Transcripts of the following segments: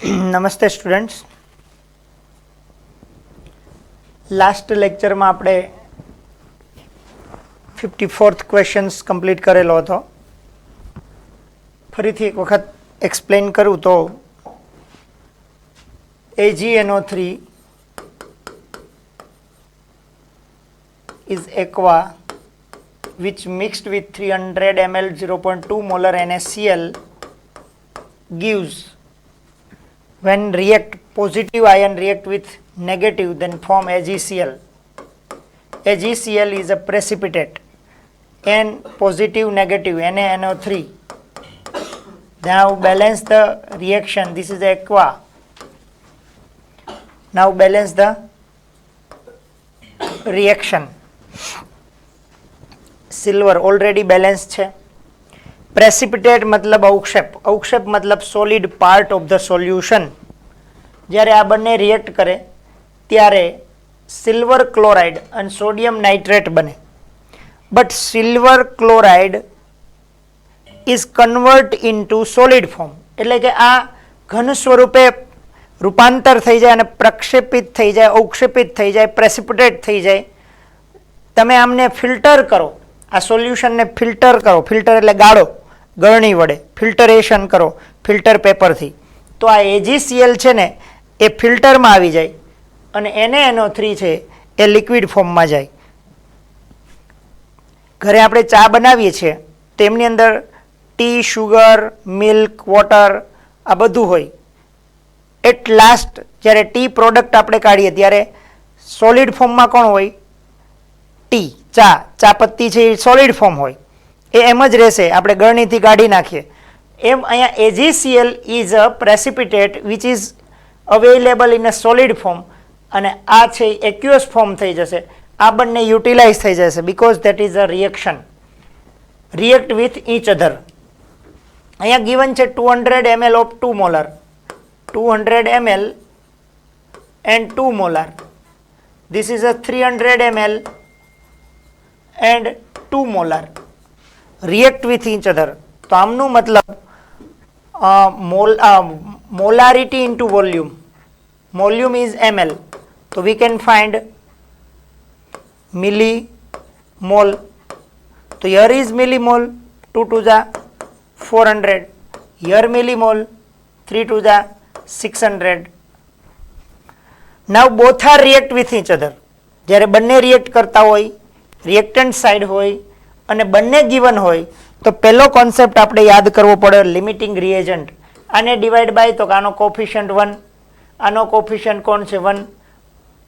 નમસ્તે students. Last લેક્ચરમાં આપણે 54th ક્વેશ્ચન્સ કમ્પ્લીટ કરેલો હતો. ફરીથી એક વખત એક્સપ્લેન કરું તો AgNO3 is aqua which mixed with 300 ml 0.2 molar NaCl gives, when react positive ion react with negative, then form AgCl. AgCl is a precipitate, N positive negative NaNO3. Now balance the reaction. This is aqua. Now balance the reaction. Silver already balanced છે. પ્રેસિપિટેટ મતલબ અવક્ષેપ, અવક્ષેપ મતલબ solid part of the solution. જ્યારે આ બંને react કરે ત્યારે silver chloride અને sodium nitrate બને. But silver chloride is convert into solid form, એટલે કે આ ઘન સ્વરૂપે રૂપાંતર થઈ જાય અને પ્રક્ષેપિત થઈ જાય, અવક્ષેપિત થઈ જાય, પ્રેસિપિટેટ થઈ જાય. તમે આમને ફિલ્ટર કરો, આ સોલ્યુશનને ફિલ્ટર કરો, ફિલ્ટર એટલે ગાળો, ગળણી વડે ફિલ્ટરેશન કરો ફિલ્ટર પેપરથી, તો આ AgCl છે ને એ ફિલ્ટરમાં આવી જાય અને NaNO3 છે એ લિક્વિડ ફોર્મમાં જાય. ઘરે આપણે ચા બનાવીએ છીએ તો એમની અંદર ટી, શુગર, મિલ્ક, વોટર આ બધું હોય. એટ લાસ્ટ જ્યારે ટી પ્રોડક્ટ આપણે કાઢીએ ત્યારે સોલિડ ફોર્મમાં કોણ હોય? ટી, ચા પત્તી છે એ સોલિડ ફોર્મ હોય, એ એમ જ રહેશે, આપણે ગળણીથી કાઢી નાખીએ. એમ અહીંયા AgCl is a precipitate which is available in a solid form, અને આ છે એક્યુઅસ ફોર્મ થઈ જશે. આ બંને યુટિલાઇઝ થઈ જશે because that is a reaction, react with each other. અહીંયા ગિવન છે 200 ml of 2 molar, 200 ml and 2 molar. This is a 300 ml and 2 molar. React with each other. તો આમનું મતલબ molarity into volume. Volume is ml. So we can find millimole. So here is millimole, 2 to the 400. Here millimole, 3 to the 600. Now both are react with each other. જ્યારે બંને react કરતા હોય, reactant side હોય અને બંને given હોય, તો પહેલો કોન્સેપ્ટ આપણે યાદ કરવો પડે, લિમિટિંગ રિએજન્ટ. આને ડિવાઈડ બાય, તો આનો કોફિશિયન્ટ 1, આનો કોફિશિયન્ટ કોણ છે 1,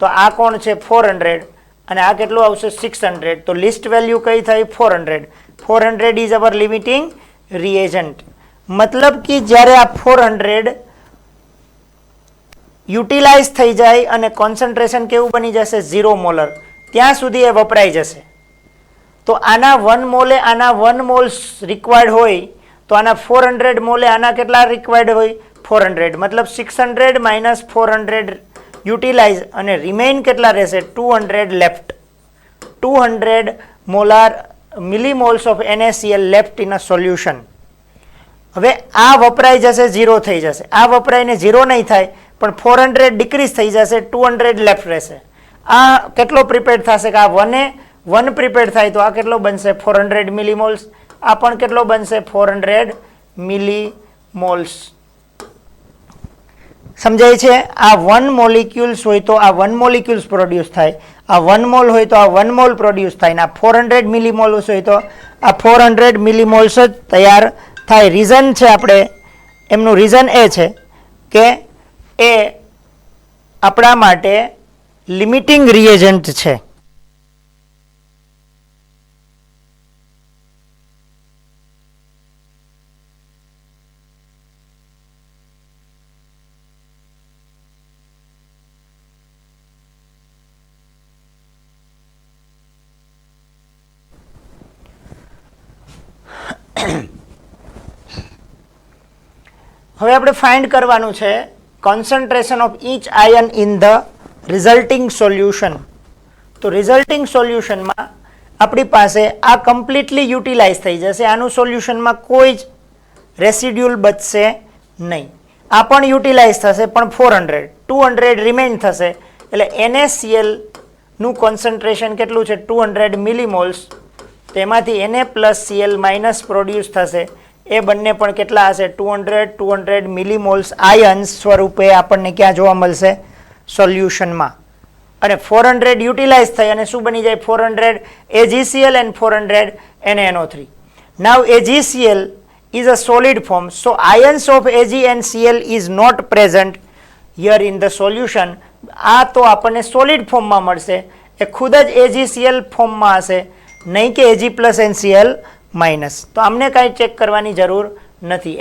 તો આ કોણ છે 400 અને આ કેટલું આવશે 600. તો લિસ્ટ વેલ્યુ કઈ થઈ? 400. 400 ઇઝ અવર લિમિટિંગ રિએજન્ટ. મતલબ કે જ્યારે આ 400 યુટિલાઇઝ થઈ જાય અને કોન્સન્ટ્રેશન કેવું બની જશે? 0 મોલર, ત્યાં સુધી એ વપરાઈ જશે. તો આના 1 મોલે આના 1 મોલ્સ રિક્વાયર્ડ હોય, તો આના 400 મોલે આના કેટલા રિક્વાયર્ડ હોય? 400. મતલબ 600 માઇનસ 400 યુટિલાઇઝ અને રિમેઇન કેટલા રહેશે? 200 left. 200 molar millimoles of NaCl left in a solution. હવે આ વપરાઈ જશે, 0 થઈ જશે. આ વપરાઈને 0 નહીં થાય, પણ 400 ડિક્રીઝ થઈ જશે, 200 લેફ્ટ રહેશે. આ કેટલો પ્રિપેર્ડ થશે કે આ 1 પ્રિપેર્ડ થાય, તો આ કેટલો બનશે? 400 મિલીમોલ્સ. આ પણ કેટલો બનશે? 400 મિલીમોલ્સ. સમજાય છે? આ 1 મોલિક્યુલ્સ હોય તો આ 1 મોલિક્યુલ્સ પ્રોડ્યુસ થાય, આ 1 મોલ હોય તો આ 1 મોલ પ્રોડ્યુસ થાય, ને આ 400 મિલીમોલ્સ હોય તો આ 400 મિલીમોલ્સ જ તૈયાર થાય. રીઝન છે આપણે, એમનું રીઝન એ છે કે એ આપણા માટે લિમિટિંગ રિએજન્ટ છે. હવે આપણે ફાઇન્ડ કરવાનું છે concentration of each ion in the resulting solution. તો રિઝલ્ટિંગ સોલ્યુશનમાં આપણી પાસે આ કમ્પ્લીટલી યુટિલાઇઝ થઈ જશે, આનું સોલ્યુશનમાં કોઈ જ રેસિડ્યુલ બચશે નહીં. આ પણ યુટિલાઇઝ થશે પણ 400 200 રિમેઇન થશે એટલે NaCl નું કોન્સન્ટ્રેશન કેટલું છે 200 મિલીમોલ્સ તેમાંથી Na plus Cl minus produce થશે એ બંને પણ કેટલા હશે 200 મિલીમોલ્સ આયન્સ સ્વરૂપે આપણને ક્યાં જોવા મળશે સોલ્યુશનમાં અને 400 યુટિલાઇઝ થઈ અને શું બની જાય 400 AgCl and 400 NaNO3 now AgCl is a solid form so ions of Ag and Cl is not present here in the solution આ તો આપણને સોલિડ ફોર્મમાં મળશે એ ખુદ જ AgCl ફોર્મમાં હશે નહીં કે Ag પ્લસ NCl માઇનસ તો આમને કાંઈ ચેક કરવાની જરૂર નથી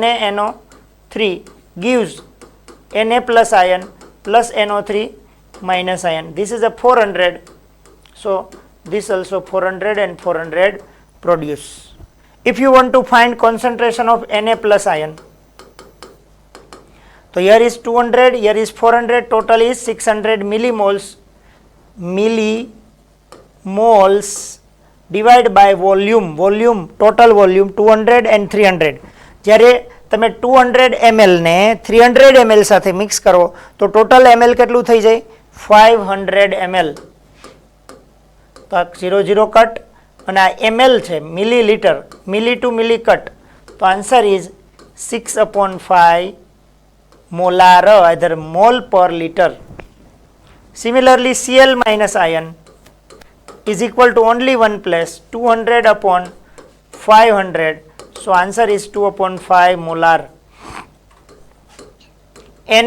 NaNO3 gives Na plus ion plus NO3 minus ion this is a 400 so this also 400 and 400 produce if you want to find concentration of Na plus ion so here is 200 here is 400 total is 600 millimoles divide by volume total volume 200 and 300 જ્યારે તમે 200 ml ને 300 ml સાથે mix કરો તો total ml કેટલું થઈ જાય 500 ml તો 00 કટ અને આ ml છે મિલીલીટર મિલી ટુ મિલી કટ તો answer is 6/5 molar either mole per liter similarly Cl minus ion is equal to only one place 200/500 so answer is 2/5 molar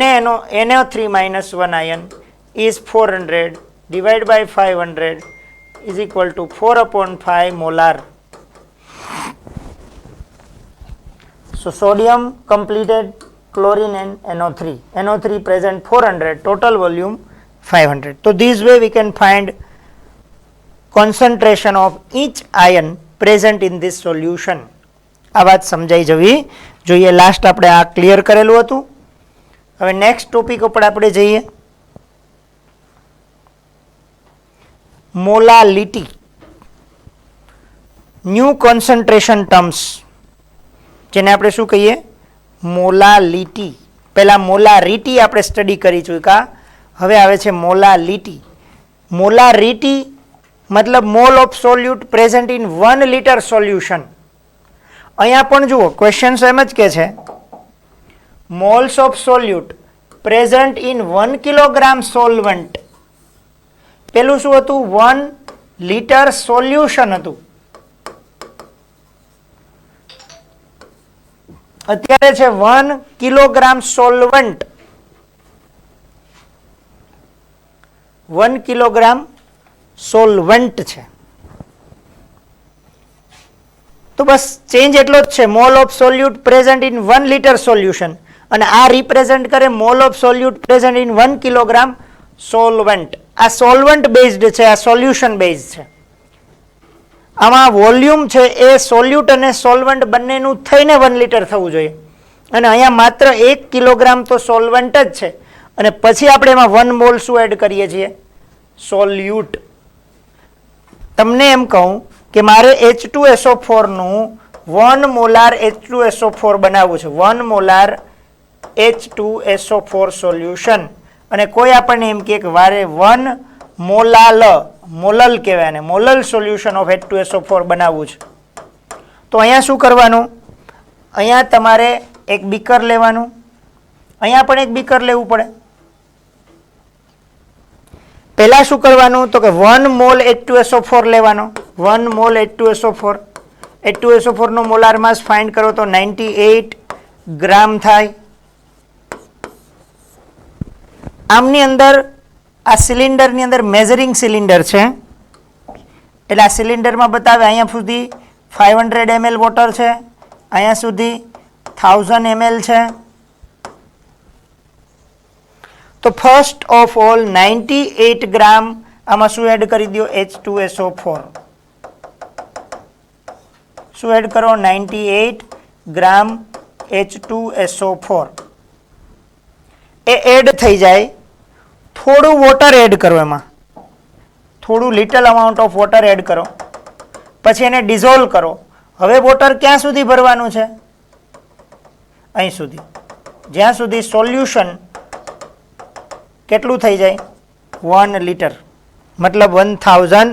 NaNO3 minus 1 ion is 400 divided by 500 is equal to 4/5 molar so sodium completed chlorine and NO3 present 400 total volume 500 so this way we can find concentration of each ion present in this solution આ વાત સમજાઈ જવી જોઈએ last આપણે આ clear કરેલું હતું હવે નેક્સ્ટ ટોપિક ઉપર આપણે જઈએ મોલાલિટી ન્યૂ કોન્સન્ટ્રેશન ટર્મ્સ જેને આપણે શું કહીએ મોલાલિટી પહેલા મોલારિટી આપણે સ્ટડી કરી ચૂક્યા હવે આવે છે મોલાલિટી મોલારિટી मतलब mole of solute present in 1 litre solution अहींया पण जुओ क्वेश्चन एम ज के छे moles of solute present in 1 kilogram solvent पेलुं शुं हतुं 1 लीटर सोल्यूशन हतुं अत्यारे छे 1 किलोग्राम सोल्वेंट 1 किलोग्राम सोल्वेंट है तो बस चेंज एटलो ज छे mole of solute present in 1 litre solution अने आ रिप्रेजेंट करे mole of solute present in 1 kilogram solvent आ सोल्वेंट बेस्ड है आ सोल्यूशन बेस्ड है आमा वोल्यूम है ए सोल्यूट अने सोल्वेंट बंनेनुं थईने 1 लीटर थवुं जोईए अने अहींया मात्र 1 किलोग्राम तो सोल्वेंट ज छे अने पछी आपणे एमां 1 मोल शुं एड करीए छीए सोल्यूट तमने एम कहूँ कि मारे H2SO4 નું 1 મોલાર H2SO4 બનાવવું છે 1 મોલાર H2SO4 સોલ્યુશન અને કોઈ આપણને એમ કહે કે વારે 1 મોલલ કહેવાય ને મોલલ સોલ્યુશન ઓફ H2SO4 બનાવવું છે તો અહીંયા શું કરવાનું અહીંયા તમારે એક બીકર લેવાનું અહીંયા પણ એક બીકર લેવું પડે पहला शू करवानुं तो कि 1 मोल H2SO4 लेवानो 1 मोल H2SO4 नो मोलार मास फाइंड करो तो 98 ग्राम थाय आमनी अंदर आ सिलिंडर नी अंदर मेजरिंग सिलिंडर छे एटले आ सिलिंडर में बतावे अहींया सुधी 500 ml वोटर छे अहींया सुधी 1000 ml छे तो फर्स्ट ऑफ ऑल 98 ग्राम आमा शू एड करी दियो H2SO4 शू एड करो 98 ग्राम H2SO4 ए एड थई जाए थोड़ू वोटर एड करो एमां थोड़ू little amount of water add करो पछी एने डिसोल्व करो हवे वोटर क्यां सुधी भरवानुं छे અહીં સુધી, જ્યાં સુધી સોલ્યુશન કેટલું થઈ જાય 1 લિટર, મતલબ 1000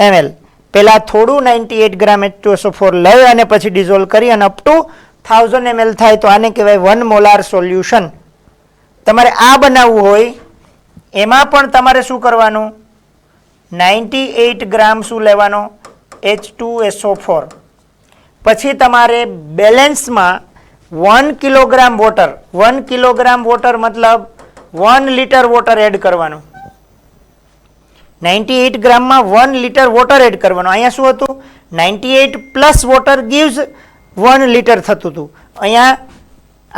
ml. પહેલાં થોડું 98 ગ્રામ H2SO4 લઈ અને પછી ડિઝોલ્વ કરી અને અપ ટુ 1000 ml થાય તો આને કહેવાય 1 મોલાર સોલ્યુશન. તમારે આ બનાવવું હોય એમાં પણ તમારે શું કરવાનું, 98 ગ્રામ શું લેવાનો, H2SO4. પછી તમારે બેલેન્સમાં 1 કિલોગ્રામ વોટર, 1 કિલોગ્રામ વોટર મતલબ 1 લિટર વોટર એડ કરવાનું. 98 ગ્રામમાં 1 લિટર વોટર એડ કરવાનું. અહીંયા શું હતું, 98 પ્લસ વોટર ગીવ્સ 1 લિટર થતું હતું. અહીંયા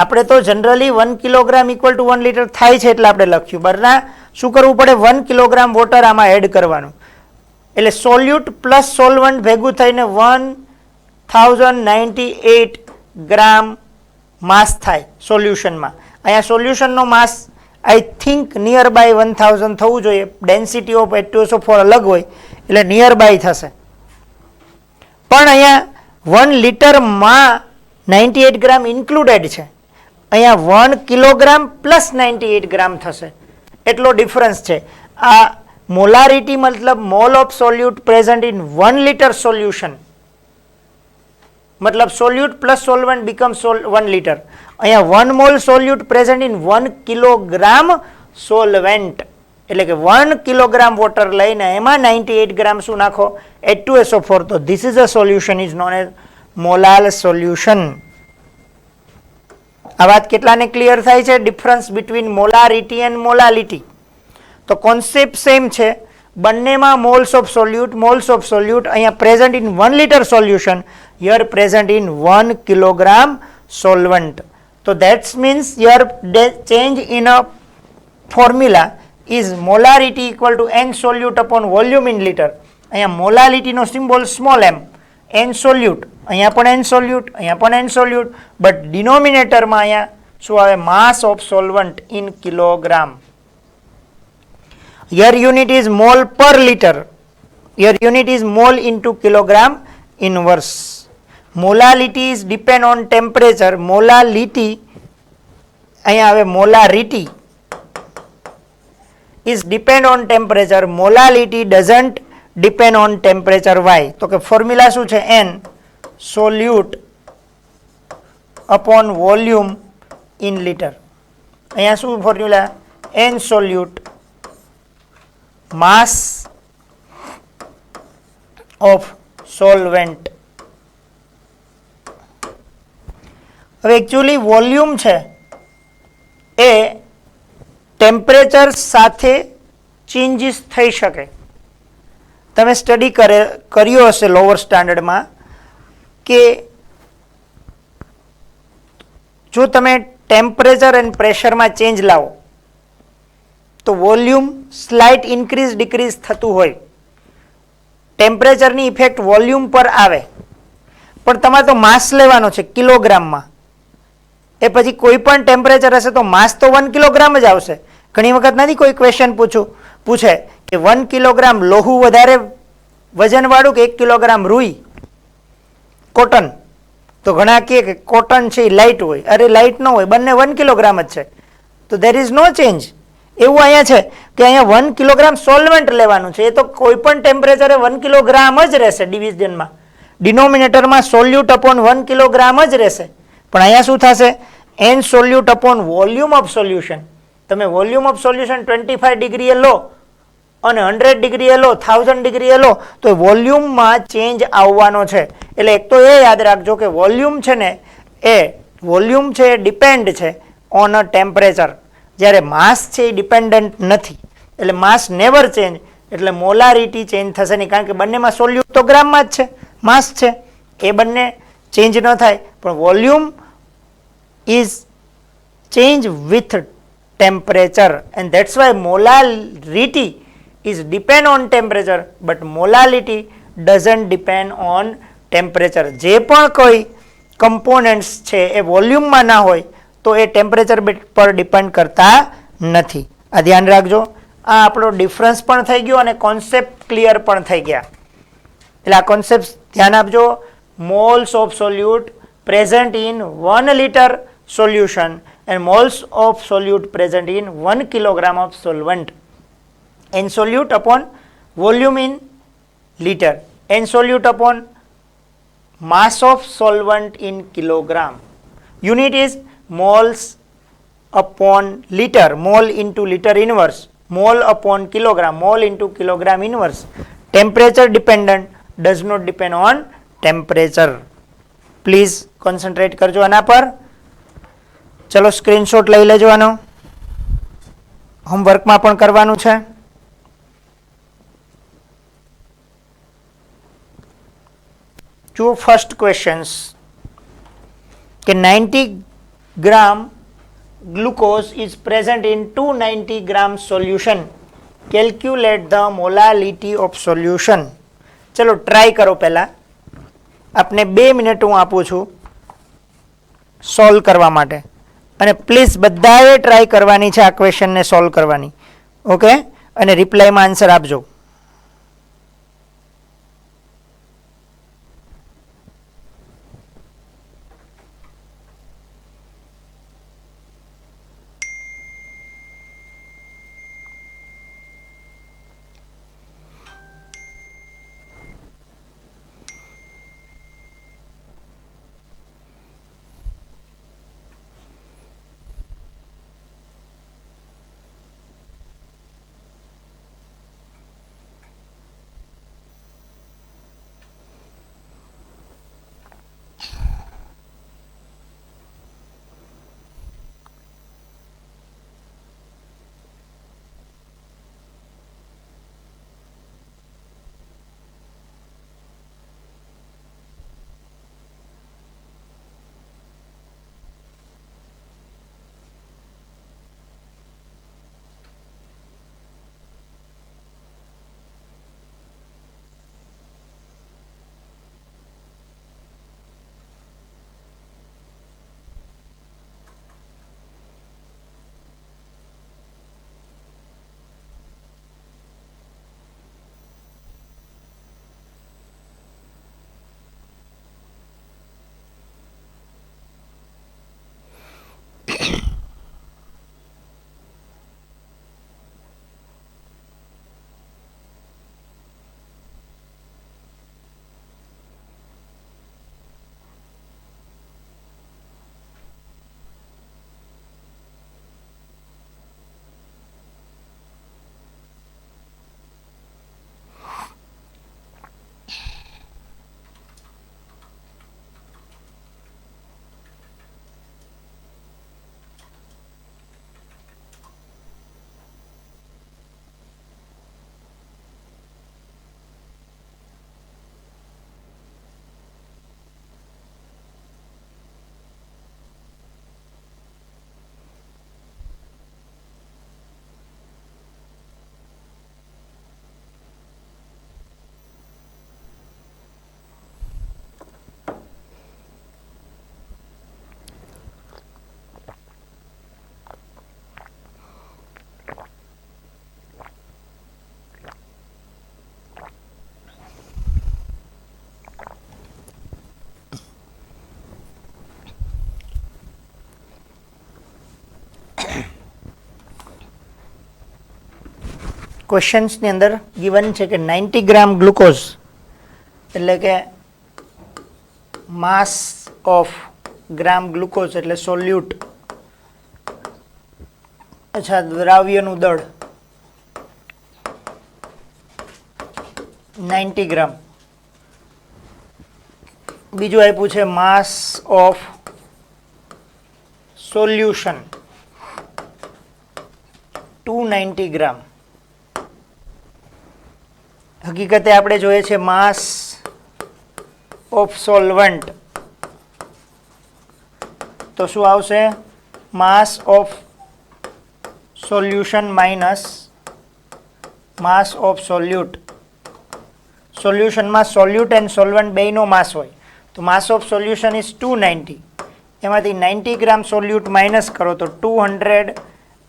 આપણે તો generally 1 kilogram equal to 1 litre થાય છે એટલે આપણે લખ્યું. બરના શું કરવું પડે, 1 કિલોગ્રામ વોટર આમાં એડ કરવાનું. એટલે સોલ્યુટ પ્લસ સોલ્વન્ટ ભેગું થઈને 1098 ગ્રામ માસ થાય સોલ્યુશનમાં. અહીંયા સોલ્યુશનનો માસ આઈ થિંક નિયર બાય 1000 થવું જોઈએ. ડેન્સિટી ઓફ H2SO4 અલગ હોય એટલે નિયર બાય થશે. પણ અહીંયા 1 લિટરમાં 98 ગ્રામ ઇન્ક્લુડેડ છે. અહીંયા 1 કિલોગ્રામ પ્લસ 98 ગ્રામ થશે, એટલો ડિફરન્સ છે. આ મોલારિટી મતલબ mole of solute present in 1 litre solution, મતલબ solute plus solvent become 1 litre. અહીંયા 1 mole solute present in 1 kilogram solvent, એટલે કે 1 કિલોગ્રામ વોટર લઈને એમાં 98 ગ્રામ શું નાખો, H2SO4. તો this is a solution is known as molar solution. આ વાત કેટલાને ક્લિયર થાય છે, difference between molarity and molality? તો કોન્સેપ્ટ સેમ છે બંનેમાં. મોલ્સ ઓફ સોલ્યુટ અહીંયા present in 1 litre solution, here present in 1 kilogram solvent. તો that's means here change in a formula is molarity equal to n solute upon volume in litre. અહીંયા મોલાલિટીનો symbol small m, n solute, અહીંયા પણ n solute, અહીંયા પણ n સોલ્યુટ, but ડિનોમિનેટરમાં અહીંયા શું આવે, mass of solvent in kilogram. Your unit is mole per liter. Your unit is mole into kilogram inverse. Molality is depend on temperature. Molality, અહીંયા આવે molarity is depend on temperature. Molality doesn't depend on temperature. Why? તો કે formula શું છે, n solute upon volume in liter. અહીંયા શું formula, n solute mass of solvent. હવે actually volume છે એ ટેમ્પરેચર સાથે ચેન્જીસ થઈ શકે. તમે સ્ટડી કર્યો હશે લોઅર સ્ટાન્ડર્ડમાં કે જો તમે ટેમ્પરેચર એન્ડ પ્રેશરમાં ચેન્જ લાવો તો વોલ્યુમ સ્લાઇટ ઇન્ક્રીઝ ડિક્રીઝ થતું હોય. ટેમ્પરેચરની ઇફેક્ટ વોલ્યુમ પર આવે, પણ તમારે તો માસ લેવાનો છે કિલોગ્રામમાં. એ પછી કોઈ પણ ટેમ્પરેચર હશે તો માસ તો 1 કિલોગ્રામ જ આવશે. ઘણી વખત નથી કોઈ ક્વેશ્ચન પૂછે કે 1 કિલોગ્રામ લોહું વધારે વજનવાળું કે 1 કિલોગ્રામ રૂઈ કોટન, તો ઘણા કહે કે કોટન છે એ લાઇટ હોય. અરે લાઇટ ન હોય, બંને 1 કિલોગ્રામ જ છે. તો દેર ઇઝ નો ચેન્જ. એવું અહીંયા છે કે અહીંયા 1 કિલોગ્રામ સોલ્વન્ટ લેવાનું છે. એ તો કોઈ પણ ટેમ્પરેચરે 1 કિલોગ્રામ જ રહેશે. ડિવિઝનમાં ડિનોમિનેટરમાં સોલ્યુટ અપોન 1 કિલોગ્રામ જ રહેશે. પણ અહીંયા શું થશે, n solute upon volume of solution. તમે વોલ્યુમ ઓફ સોલ્યુશન 25 ડિગ્રીએ લો અને 100 ડિગ્રીએ લો, 1000 ડિગ્રીએ લો, તો વોલ્યુમમાં ચેન્જ આવવાનો છે. એટલે એક તો એ યાદ રાખજો કે વોલ્યુમ છે ને એ વોલ્યુમ છે એ ડિપેન્ડ છે ઓન અ ટેમ્પરેચર, જ્યારે માસ છે એ ડિપેન્ડન્ટ નથી. એટલે માસ નેવર ચેન્જ, એટલે મોલારિટી ચેન્જ થશે નહીં, કારણ કે બંનેમાં સોલ્યુટ તો ગ્રામમાં જ છે, માસ છે, એ બંને ચેન્જ ન થાય. પણ volume is change with temperature, and that's why molarity is depend on temperature but molality doesn't depend on temperature. જે પણ કોઈ કમ્પોનન્ટ્સ છે એ વોલ્યુમમાં ના હોય તો એ ટેમ્પરેચર પર ડિપેન્ડ કરતા નથી. આ ધ્યાન રાખજો. આ આપણો ડિફરન્સ પણ થઈ ગયો અને કોન્સેપ્ટ ક્લિયર પણ થઈ ગયા. એટલે આ કોન્સેપ્ટ ધ્યાન આપજો. Moles of solute present in 1 litre solution and moles of solute present in 1 kilogram of solvent. N solute upon volume in liter. N solute upon mass of solvent in kilogram. Unit is moles upon liter, mole into liter inverse, mole upon kilogram, mole into kilogram inverse. Temperature dependent, does not depend on temperature. Please concentrate કરજો આના પર. ચલો screenshot લઈ લેજો આનો, હોમવર્કમાં પણ કરવાનું છે. જુઓ ફર્સ્ટ ક્વેશ્ચન્સ કે 90 ગ્રામ glucose is present in 290 gram solution. Calculate the molality of solution. ચલો ટ્રાય કરો. પહેલા આપને 2 મિનિટ હું આપું છું સોલ્વ કરવા માટે, અને પ્લીઝ બધાએ ટ્રાય કરવાની છે આ ક્વેશ્ચનને સોલ્વ કરવાની. ઓકે, અને રિપ્લાયમાં આન્સર આપજો. ક્વેશ્ચન્સની અંદર ગિવન છે કે 90 ગ્રામ ગ્લુકોઝ એટલે કે માસ ઓફ ગ્રામ ગ્લુકોઝ એટલે સોલ્યુટ, અચ્છા દ્રાવ્યનું દળ 90 ગ્રામ. બીજું આપ્યું છે માસ ઓફ સોલ્યુશન 290 ગ્રામ. હકીકતે આપણે જોઈએ છે માસ ઓફ સોલ્વન્ટ, તો શું આવશે? Mass of solution minus mass of સોલ્યુટ. સોલ્યુશનમાં સોલ્યુટ એન્ડ સોલ્વન્ટ બેયનો માસ હોય, તો માસ ઓફ સોલ્યુશન ઇઝ 290. એમાંથી 90 ગ્રામ સોલ્યુટ માઇનસ કરો તો 200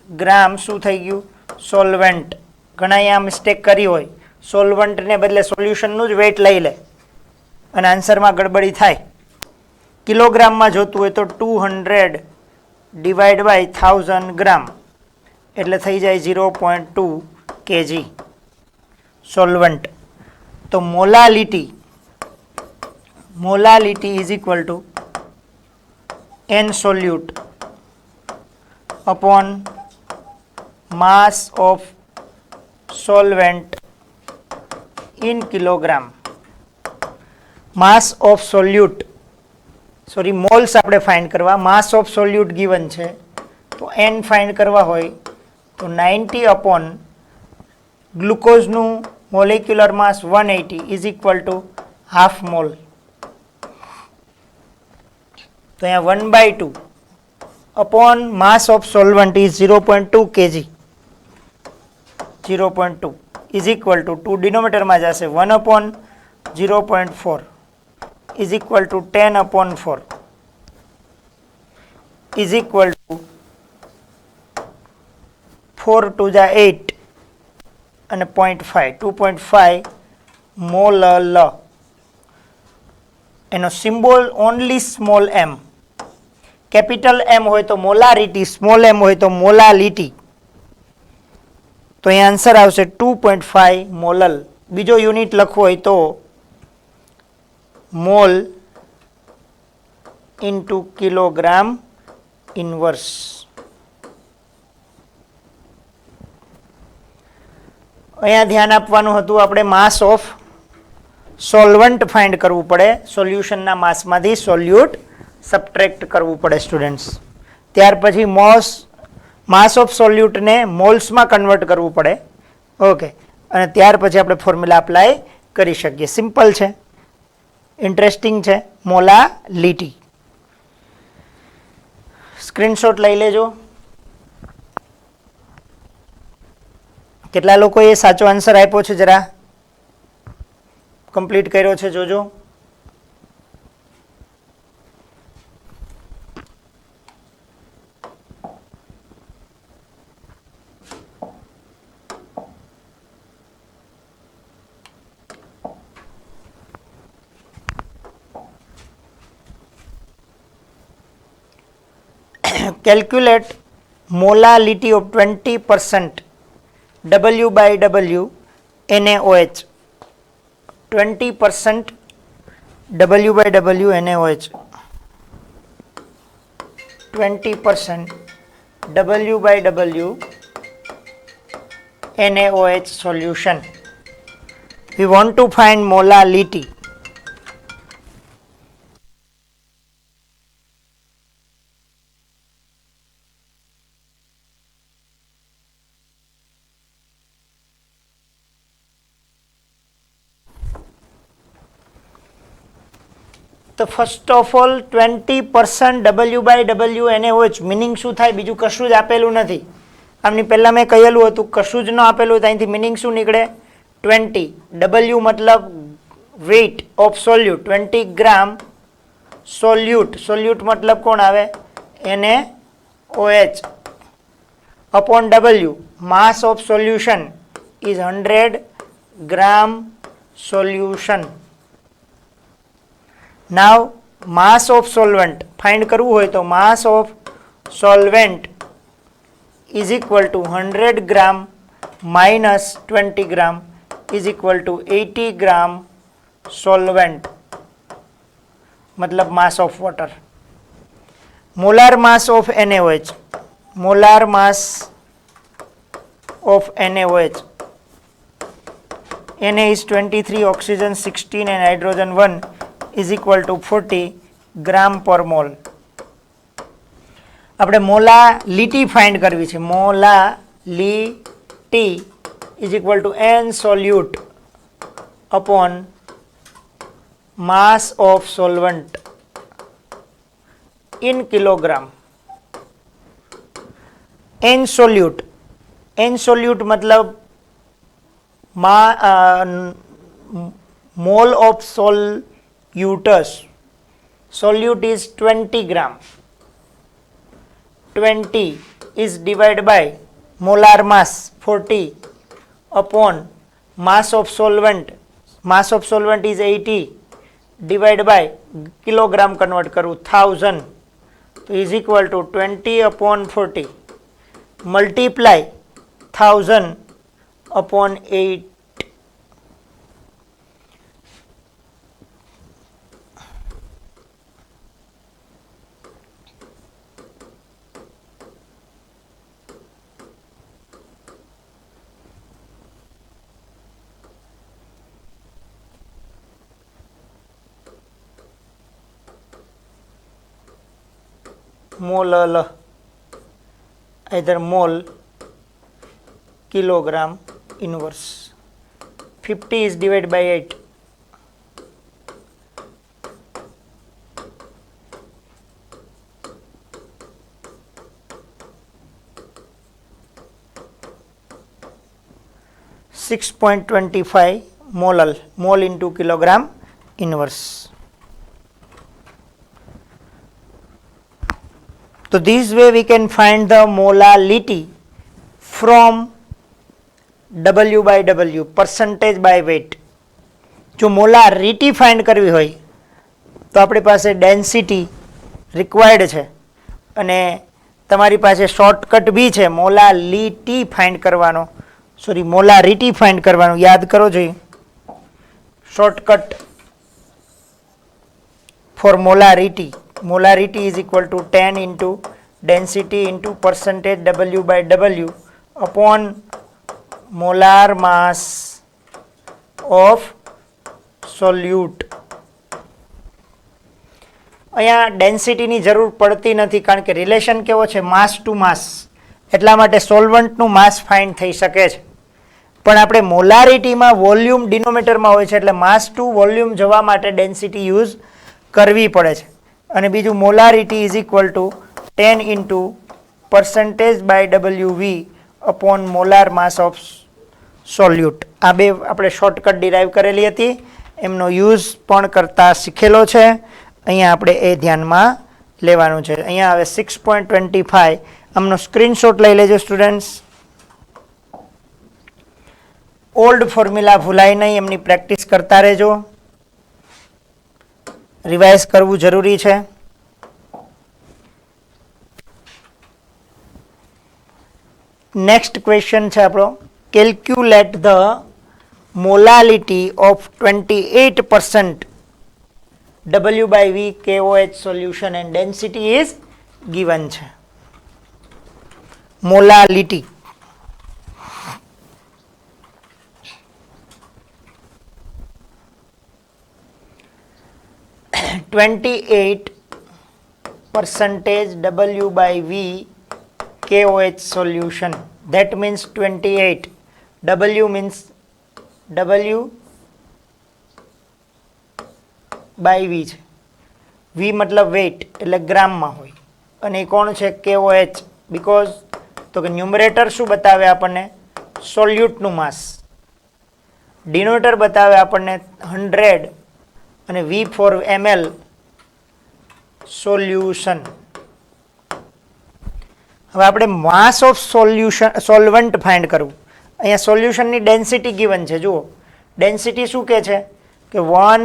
ગ્રામ શું થઈ ગયું? સોલ્વન્ટ. ઘણા અહીંયા મિસ્ટેક કરી હોય, સોલ્વન્ટને બદલે સોલ્યુશનનું જ વેઇટ લઈ લે અને આન્સરમાં ગડબડી થાય. કિલોગ્રામમાં જોતું હોય તો 200 ડિવાઈડ બાય 1000 ગ્રામ એટલે થઈ જાય 0.2 kg સોલ્વન્ટ. તો molality is equal to n solute upon mass of solvent in kilogram. Mass of solute moles આપણે ફાઇન્ડ કરવા, માસ ઓફ સોલ્યુટ ગિવન છે તો n ફાઇન્ડ કરવા હોય તો 90 અપોન ગ્લુકોઝનું molecular mass 180 is equal to half mole. તો અહીંયા 1/2 upon mass of solvent is 0.2 kg 0.2 is equal to 2 ડિનોમિનેટરમાં જશે 1 upon 0.4 is equal to 10 upon 4 is equal to 4 to the 8 and 0.5 2.5 mol. એનો symbol only small m. Capital m હોય તો molarity, small m હોય તો molality. તો અહીં answer આવશે 2.5 મોલલ. બીજો યુનિટ લખવો હોય તો મોલ ઇન્ટુ કિલોગ્રામ ઇન્વર્સ. અહીંયા ધ્યાન આપવાનું હતું, આપણે માસ ઓફ સોલ્વન્ટ ફાઇન્ડ કરવું પડે, સોલ્યુશનના માસમાંથી સોલ્યુટ સબટ્રેક્ટ કરવું પડે સ્ટુડન્ટ્સ. ત્યાર પછી માસ ઓફ સોલ્યુટને મોલ્સમાં કન્વર્ટ કરવું પડે. ઓકે, અને ત્યાર પછી આપણે ફોર્મ્યુલા અપ્લાય કરી શકીએ. સિમ્પલ છે, ઇન્ટરેસ્ટિંગ છે. મોલાલિટી સ્ક્રીનશોટ લઈ લેજો. કેટલા લોકોએ સાચો આન્સર આપ્યો છે જરા કમ્પ્લીટ કર્યો છે જોજો. Calculate molality of 20% W by W NaOH. 20% W by W NaOH. 20% W by W NaOH solution. We want to find molality. તો first of all 20% W by W NaOH meaning શું થાય? બીજું કશું જ આપેલું નથી. આમની પહેલાં મેં કહેલું હતું કશું જ ન આપેલું, ત્યાંથી મિનિંગ શું નીકળે? 20. W મતલબ વેઇટ ઓફ સોલ્યુટ, 20 ગ્રામ સોલ્યુટ. સોલ્યુટ મતલબ કોણ આવે? NaOH upon W. Mass of solution is 100 gram solution. Now mass of solvent find કરવું હોય તો mass of solvent is equal to 100 gram minus 20 gram is equal to 80 gram solvent, મતલબ mass of water. Molar mass of NaOH, molar mass of NaOH. Na is 23, oxygen 16 and hydrogen 1 is equal to 40 ગ્રામ પર mall. આપણે molality find કરવી છે. Molality is equal to n solute upon mass of solvent in kilogram. n સોલ્યુટ મતલબ mole of સોલ્યુટસ. Solute is 20 gram. 20 is divided by molar mass 40 upon mass of solvent. Mass of solvent is 80 divided by kilogram convert करूँ 1000 તો is equal two 20/40 multiply 1000/8. Mole, either mole, kilogram inverse. 50 is divided by 8. .25 mole into kilogram inverse. So this way we can find the molality from W by W, percentage by weight. જો molarity find કરવી હોય તો આપણી પાસે density required છે અને તમારી પાસે શોર્ટકટ બી છે મોલાલિટી ફાઇન્ડ કરવાનો, સોરી મોલારિટી ફાઇન્ડ કરવાનું. યાદ કરો જોઈએ shortcut for molarity. Molarity is equal to 10 into density into percentage W by W upon molar mass of solute. અહીંયા ડેન્સિટીની જરૂર પડતી નથી કારણ કે રિલેશન કેવો છે માસ ટુ માસ, એટલા માટે સોલ્વન્ટનું માસ ફાઇન્ડ થઈ શકે છે. પણ આપણે મોલારિટીમાં વોલ્યુમ ડિનોમિનેટરમાં હોય છે એટલે માસ ટુ વોલ્યુમ જવા માટે ડેન્સિટી યુઝ કરવી પડે છે. અને બીજું molarity is equal to 10 into percentage by WV upon molar mass of solute. આ બે આપણે શોર્ટકટ ડિરાઈવ કરેલી હતી, એમનો યુઝ પણ કરતા શીખેલો છે. અહીંયા આપણે એ ધ્યાનમાં લેવાનું છે. અહીંયા હવે 6.25 આમનો સ્ક્રીનશોટ લઈ લેજો સ્ટુડન્ટ્સ. ઓલ્ડ ફોર્મ્યુલા ભૂલાય નહીં, એમની પ્રેક્ટિસ કરતા રહેજો. રિવાઇઝ કરવું જરૂરી છે. નેક્સ્ટ ક્વેશ્ચન છે આપણો, calculate the molality of 28% W by V KOH solution and density is given છે. Molality %, W by V KOH solution. That means 28. W means W by V છે. V મતલબ વેઇટ એટલે ગ્રામમાં હોય અને એ કોણ છે KOH, બીકોઝ તો કે ન્યુમરેટર શું બતાવે આપણને સોલ્યુટનું માસ, ડિનોમિનેટર બતાવે આપણને 100 અને V for ml સોલ્યુશન. હવે આપણે માસ ઓફ સોલ્વન્ટ ફાઇન્ડ કરવું. અહીંયા સોલ્યુશનની ડેન્સિટી ગિવન છે. જુઓ ડેન્સિટી શું કહે છે કે 1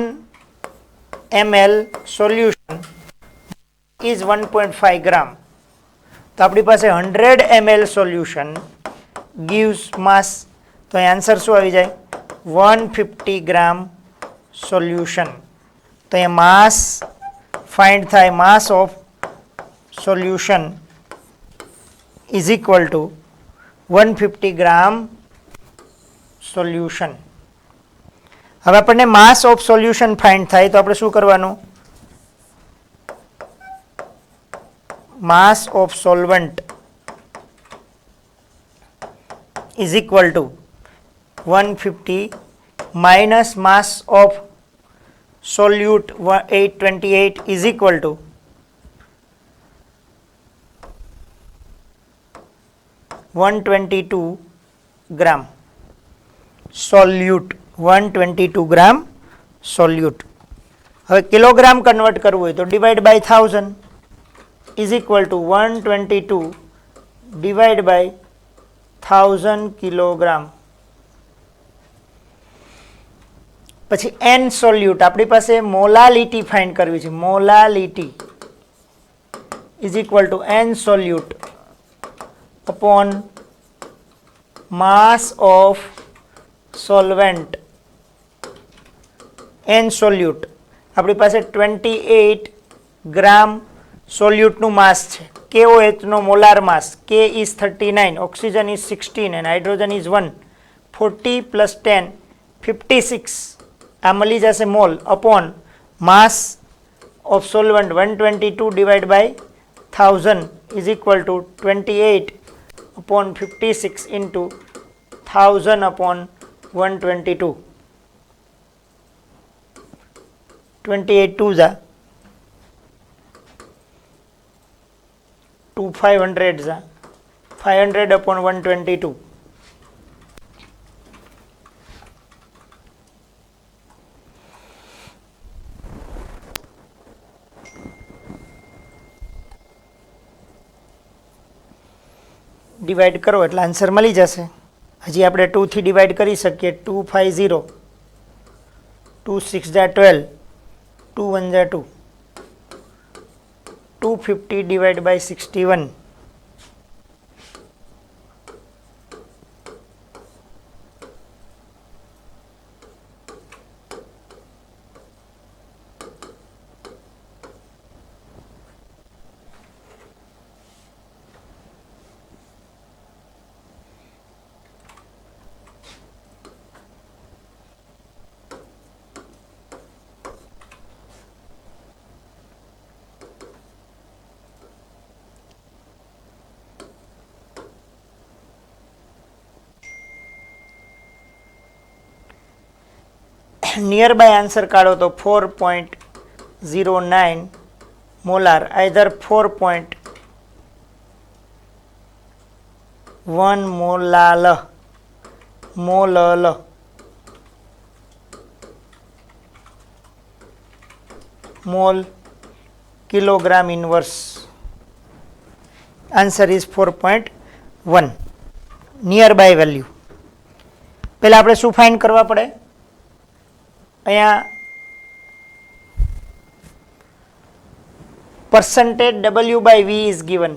ml સોલ્યુશન ઇઝ 1.5 ગ્રામ. તો આપણી પાસે 100 ml સોલ્યુશન gives માસ, તો અહીં આન્સર શું આવી જાય 150 ગ્રામ સોલ્યુશન. તો અહીંયા માસ ફાઇન્ડ થાય, માસ of solution is equal to 150 gram solution. હવે આપણને માસ ઓફ સોલ્યુશન ફાઇન્ડ થાય તો આપણે શું કરવાનું, માસ of solvent is equal to 150 minus mass of solute 828 is equal to 122 gram solute. 122 gram solute. હવે કિલોગ્રામ કન્વર્ટ કરવું હોય તો divide by 1000 is equal to 122 divide by 1000 kilogram. પછી n સોલ્યુટ, આપણી પાસે મોલાલિટી ફાઇન્ડ કરવી છે. Molality is equal to n solute upon mass of solvent. n solute આપણી પાસે 28 ગ્રામ સોલ્યુટનું માસ છે. KOH નો molar mass K is 39, oxygen is 16 and hydrogen is 1. 40 plus 10 56 આ મળી જશે mall upon mass of solvent 122 divided by 1000 is equal to 28 upon 56 into 1000 upon 122. 28 2s are 2 500s are 500 upon 122. Divide કરો એટલે answer મળી જશે. હજી આપણે 2 થી ડિવાઈડ કરી શકીએ. 250 2 6 જા 12 2 1 જા 2 250 divided by 61. Near by answer કાઢો તો 4.09 molar, either 4.1 molal mole kilogram inverse. Answer is 4.1 near by value. પહેલાં આપણે શું ફાઇન્ડ કરવા પડે? અહીંયા percentage W by V is given.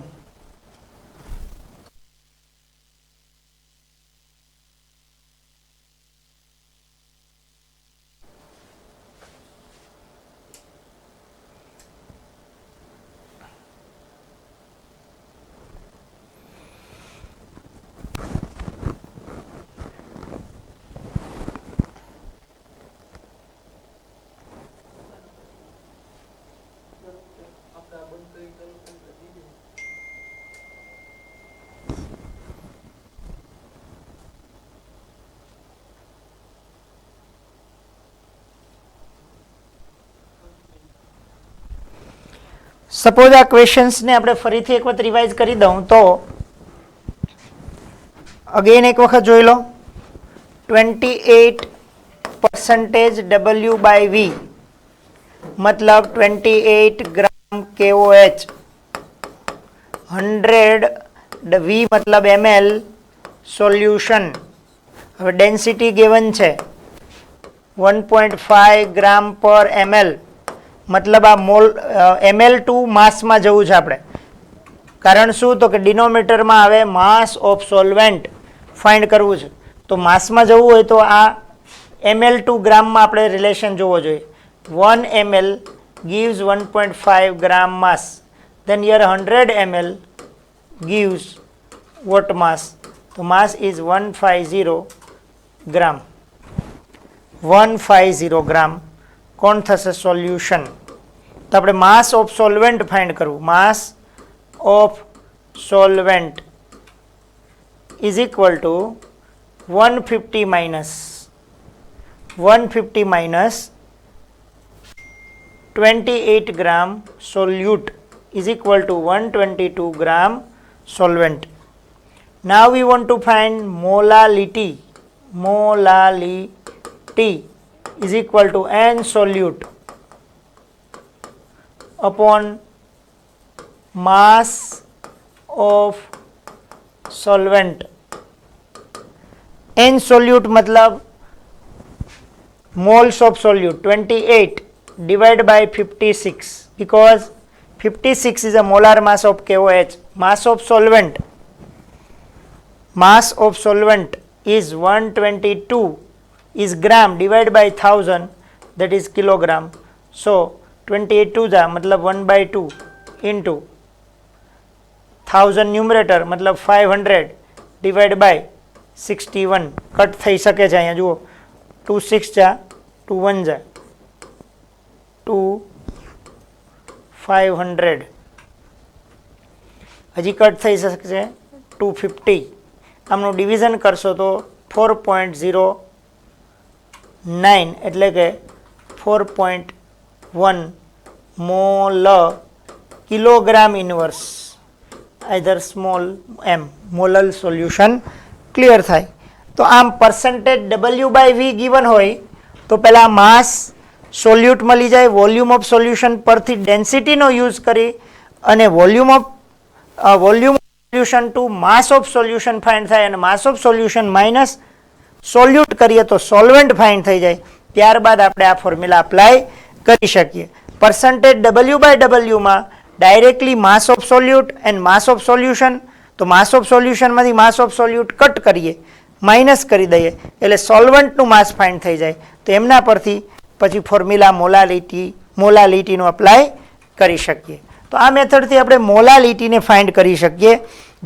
Suppose આ ક્વેશ્ચન્સને આપણે ફરીથી એક વખત રિવાઇઝ કરી દઉં તો અગેન એક વખત જોઈ લો. 28% W by V मतलब 28 ग्राम KOH, 100 V मतलब ml સોલ્યુશન. હવે ડેન્સિટી ગિવન છે 1.5 ગ્રામ પર ml, મતલબ આ મોલ ml2 માસમાં જવું છે આપણે. કારણ શું? તો કે ડિનોમિનેટરમાં આવે માસ ઓફ સોલ્વેન્ટ ફાઇન્ડ કરવું છે. તો માસમાં જવું હોય તો આ ml2 ગ્રામમાં આપણે રિલેશન જોવો જોઈએ. 1 ml gives 1.5 gram mass. Then here 100 ml gives what mass? So mass is 150 gram. 150 gram. કોણ થશે સોલ્યુશન? તો આપણે માસ ઓફ સોલ્વેન્ટ ફાઇન્ડ કરવું. Mass of solvent is equal to 150 minus 28 gram solute is equal to 122 gram solvent. Now we want to find molality. Molality is equal to n solute upon mass of solvent. n solute मतलब moles of solute 28 divided by 56 because 56 is a molar mass of KOH. Mass of solvent is 122 is gram divided by 1000, that is kilogram. So 28 2 जा मतलब 1/2 into 1000 numerator मतलब 500 divide by 61 cut થઈ શકે છે અહીંયા જુઓ 2 6 जा 2 1 जा 2 500 હજી કટ થઈ શકે 250 આમનું ડિવિઝન કરશો તો 4.09 એટલે કે 4.1 mole kilogram inverse either small M molal solution clear થાય. તો આમ પરસેન્ટેજ W/V ગિવન હોય તો પહેલા માસ સોલ્યુટ મળી જાય, વોલ્યુમ ઓફ સોલ્યુશન પરથી ડેન્સિટીનો યુઝ કરી અને volume solution two mass of solution find થાય અને માસ ઓફ સોલ્યુશન માઇનસ સોલ્યુટ કરીએ તો સોલ્વન્ટ ફાઇન્ડ થઈ જાય. ત્યારબાદ આપણે આ ફોર્મ્યુલા અપ્લાય કરી શકીએ. પરસેન્ટેજ W/W માં directly mass of solute and mass of solution, તો માસ ઓફ સોલ્યુશનમાંથી માસ ઓફ સોલ્યુટ કટ કરીએ, માઇનસ કરી દઈએ એટલે સોલ્વન્ટનું માસ ફાઇન્ડ થઈ જાય. તો એમના પરથી પછી ફોર્મ્યુલા મોલાલિટીનો અપ્લાય કરી શકીએ. તો આ મેથડથી આપણે મોલાલિટીને ફાઇન્ડ કરી શકીએ.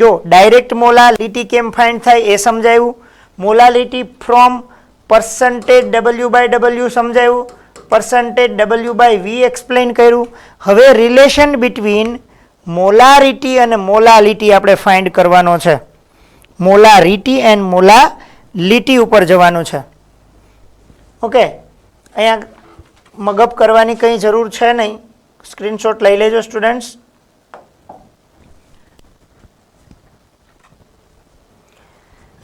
જો ડાયરેક્ટ મોલાલિટી કેમ ફાઇન્ડ થાય એ સમજાયું, મોલાલિટી ફ્રોમ પરસેન્ટેજ W/W સમજાયું, પરસેન્ટેજ W/V એક્સપ્લેન કર્યું. હવે રિલેશન બિટવીન મોલારિટી અને મોલાલિટી આપણે ફાઇન્ડ કરવાનો છે. મોલારિટી એન્ડ મોલાલિટી ઉપર જવાનું છે. ઓકે, અહીંયા મગઅપ કરવાની કંઈ જરૂર છે નહીં, સ્ક્રીનશોટ લઈ લેજો students.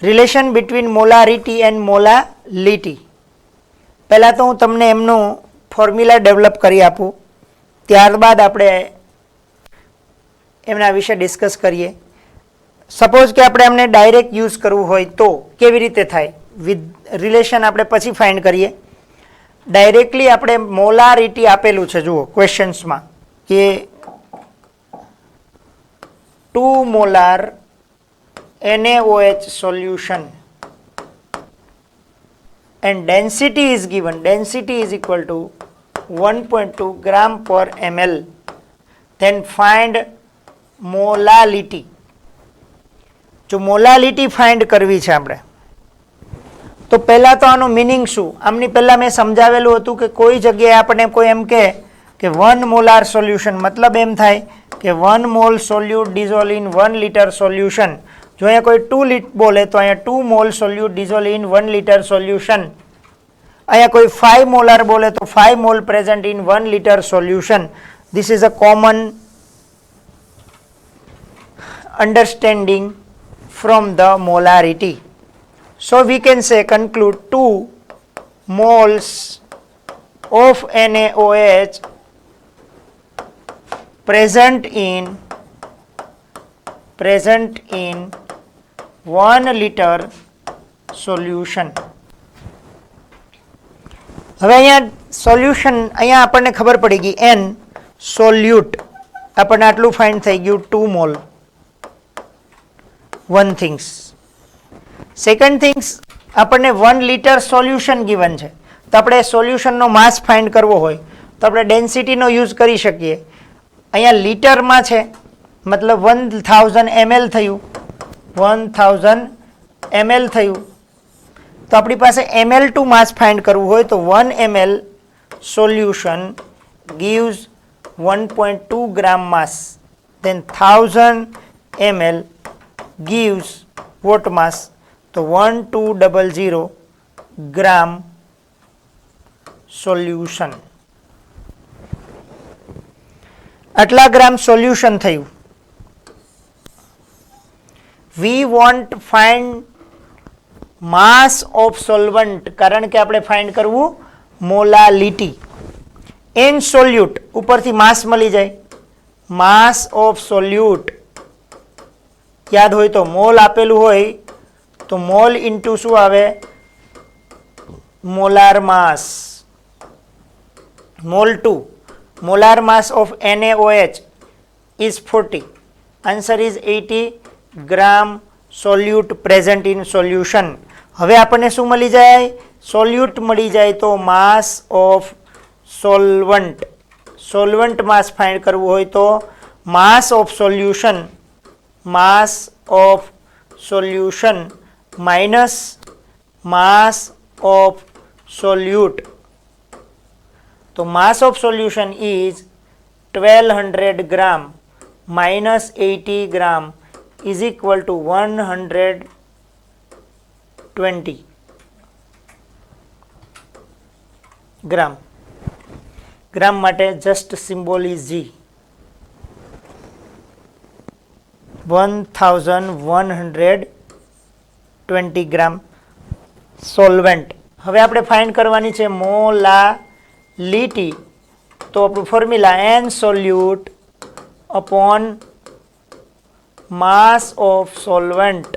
Relation between molarity and molality. પહેલાં તો હું તમને એમનું ફોર્મ્યુલા ડેવલપ કરી આપું, ત્યારબાદ આપણે એમના વિશે ડિસ્કસ કરીએ. સપોઝ કે આપણે એમને ડાયરેક્ટ યુઝ કરવું હોય તો કેવી રીતે થાય, વિથ રિલેશન આપણે પછી ફાઇન્ડ કરીએ. ડાયરેક્ટલી આપણે મોલારિટી આપેલું છે જુઓ ક્વેશ્ચન્સમાં કે 2 molar NaOH solution and density is given, density is equal to 1.2 gram per ml, then find molality. જો મોલાલિટી ફાઇન્ડ કરવી છે આપણે તો પહેલાં તો આનું મિનિંગ શું, આમની પહેલાં મેં સમજાવેલું હતું કે કોઈ જગ્યાએ આપણે કોઈ એમ કહે કે 1 મોલાર સોલ્યુશન મતલબ એમ થાય કે 1 mole સોલ્યુટ dissolve in 1 litre solution. જો અહીંયા કોઈ 2 લિટ બોલે તો અહીંયા 2 mole સોલ્યુટ dissolve in 1 litre solution. અહીંયા કોઈ 5 મોલાર બોલે તો 5 mall present in 1 litre solution. This is a common understanding from the molarity. So we can say conclude 2 moles of NaOH present in 1 liter solution. હવે અહીંયા solution અહીંયા આપણને ખબર પડી ગઈ n સોલ્યુટ આપણને આટલું ફાઇન્ડ થઈ ગયું 2 mall. one things. Second things આપણને 1 લિટર સોલ્યુશન ગિવન છે તો આપણે સોલ્યુશનનો માસ ફાઇન્ડ કરવો હોય તો આપણે ડેન્સિટીનો યુઝ કરી શકીએ. અહીંયા લિટરમાં છે મતલબ 1000 ml થયું, 1000 ml થયું. તો આપણી પાસે ml ટુ માસ ફાઇન્ડ કરવું હોય તો 1 ml solution gives 1.2 gram mass, then 1000 ml gives what mass, તો 1200 gram solution. આટલા ગ્રામ સોલ્યુશન થયું. we want find mass of solvent કારણ કે આપણે ફાઇન્ડ કરવું મોલાલિટી. n સોલ્યુટ ઉપરથી માસ મળી જાય, માસ ઓફ સોલ્યુટ યાદ હોય તો મોલ આપેલું હોય તો મોલ ઇન્ટુ શું આવે, molar mass. Mall 2 molar mass of NaOH is 40. Answer is 80 gram solute present in solution. હવે આપણને શું મળી જાય? સોલ્યુટ મળી જાય તો mass of solvent. Solvent mass find કરવું હોય તો mass of solution minus mass of solute. તો mass of solution is 1200 gram minus 80 gram is equal to 120 gram. ગ્રામ માટે just symbol is G. 1120 gram solvent. હવે આપણે ફાઇન્ડ કરવાની છે molality. તો આપણું formula N સોલ્યુટ upon mass of solvent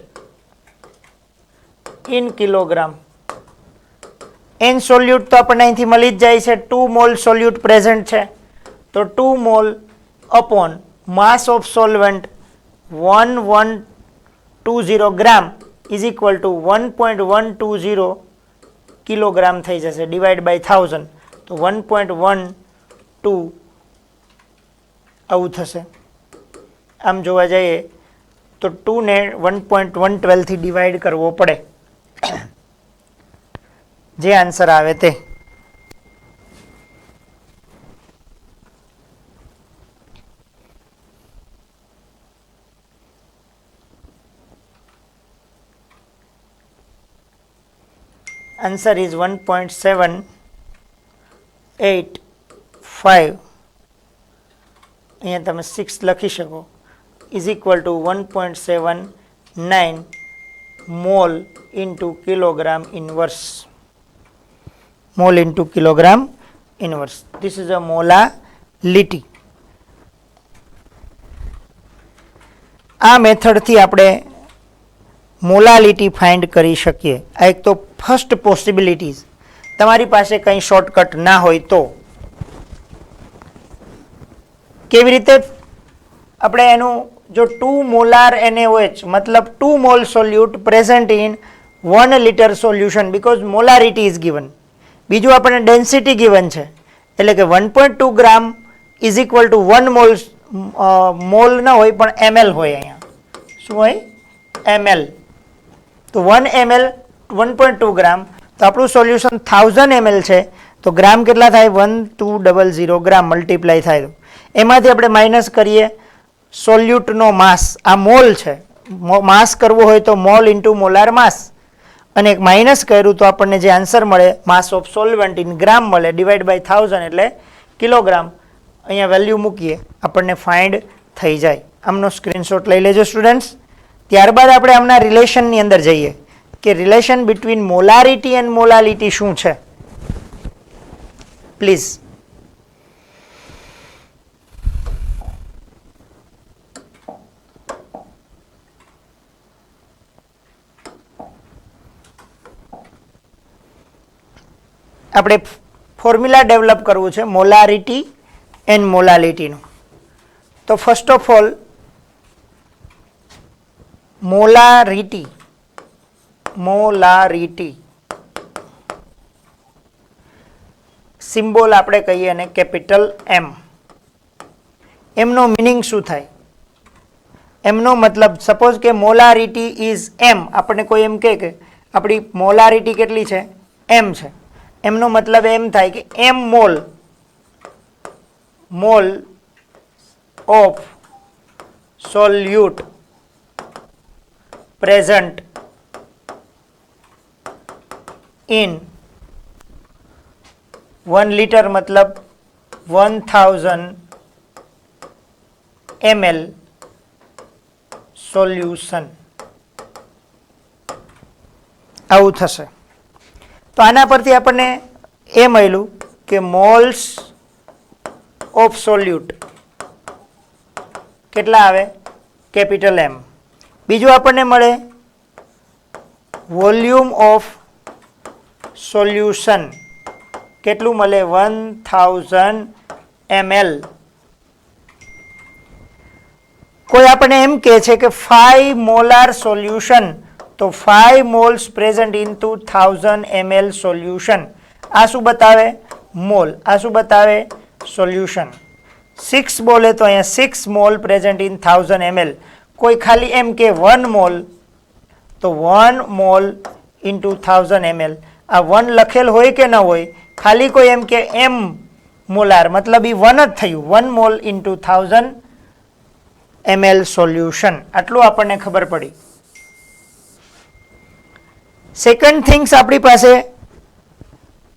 in kilogram. N સોલ્યુટ તો આપણને અહીંથી મળી જ જાય છે. 2 મોલ સોલ્યુટ પ્રેઝન્ટ છે તો 2 mall upon mass of solvent 1120 gram is equal two 1.120 kilogram થઈ જશે ડિવાઈડ બાય 1000. તો 1.12 આવું થશે. આમ જોવા જઈએ તો 2 ને 1.112 થી ડિવાઈડ કરવો પડે, જે આન્સર આવે તે. Answer is 1.785. અહીંયા તમે 6 લખી શકો. Is equal two 1.79 mall into kilogram inverse. Mall into kilogram inverse. This is a molality. આ મેથડથી આપણે મોલાલિટી ફાઇન્ડ કરી શકીએ. આ એક તો ફર્સ્ટ પોસિબિલિટીઝ. તમારી પાસે કંઈ શોર્ટકટ ના હોય તો કેવી રીતે આપણે એનું, જો 2 મોલાર NaOH મતલબ 2 mole solute present in 1 litre solution, because molarity is given. બીજું આપણને ડેન્સિટી ગિવન છે, એટલે કે 1.2 gram is equal to 1 mole. Mole ના હોય પણ ml હોય. અહીંયા શું હોય? ml. તો 1 ml 1.2 ગ્રામ. તો આપણું સોલ્યુશન 1000 ml છે તો ગ્રામ કેટલા થાય? 1200 ગ્રામ મલ્ટીપ્લાય થાય. એમાંથી આપણે માઇનસ કરીએ સોલ્યુટનો માસ. આ મોલ છે, માસ કરવો હોય તો મોલ ઇન્ટુ મોલાર માસ, અને એક માઇનસ કર્યું તો આપણને જે આન્સર મળે માસ ઓફ સોલ્વન્ટ ઇન ગ્રામ મળે ડિવાઈડ બાય 1000 એટલે કિલોગ્રામ. અહીંયા વેલ્યુ મૂકીએ આપણને ફાઇન્ડ થઈ જાય. આમનો સ્ક્રીનશોટ લઈ લેજો સ્ટુડન્ટ્સ. ત્યારબાદ આપણે આમના રિલેશનની અંદર જઈએ કે relation between molarity and molality શું છે. પ્લીઝ. આપણે ફોર્મ્યુલા ડેવલપ કરવું છે મોલારિટી એન્ડ મોલાલિટીનું. તો first of all molarity symbol આપણે કહીએ અને કેપિટલ M. એમનો મિનિંગ શું થાય? એમનો મતલબ સપોઝ કે મોલારિટી ઇઝ M. આપણને કોઈ એમ કહે કે આપણી મોલારિટી કેટલી છે? M છે. એમનો મતલબ એમ થાય કે M mall of solute present in 1 litre મતલબ 1000 ml સોલ્યુશન. આવું થશે. તો આના પરથી આપણને એ મળ્યું કે મોલ્સ ઓફ સોલ્યુટ કેટલા આવે? Capital M. બીજું આપણને મળે વોલ્યુમ ઓફ સોલ્યુશન કેટલું મળે? 1000 ml. કોઈ આપણે એમ કહે છે કે 5 મોલાર સોલ્યુશન, તો 5 moles present in 1000 ml solution. આ શું બતાવે? મોલ. આ શું બતાવે? સોલ્યુશન. 6 બોલે તો અહીંયા 6 મોલ પ્રેઝન્ટ ઇન 1000 ml. કોઈ ખાલી એમ કે 1 મોલ, તો 1 મોલ ઇન્ટુ 1000 ml. આ 1 લખેલ હોય કે ન હોય, ખાલી કોઈ એમ કે m મોલાર, મતલબ એ 1 જ થયું. 1 મોલ ઇન્ટુ 1000 ml સોલ્યુશન. આટલું આપણને ખબર પડી. સેકન્ડ થિંગ્સ આપણી પાસે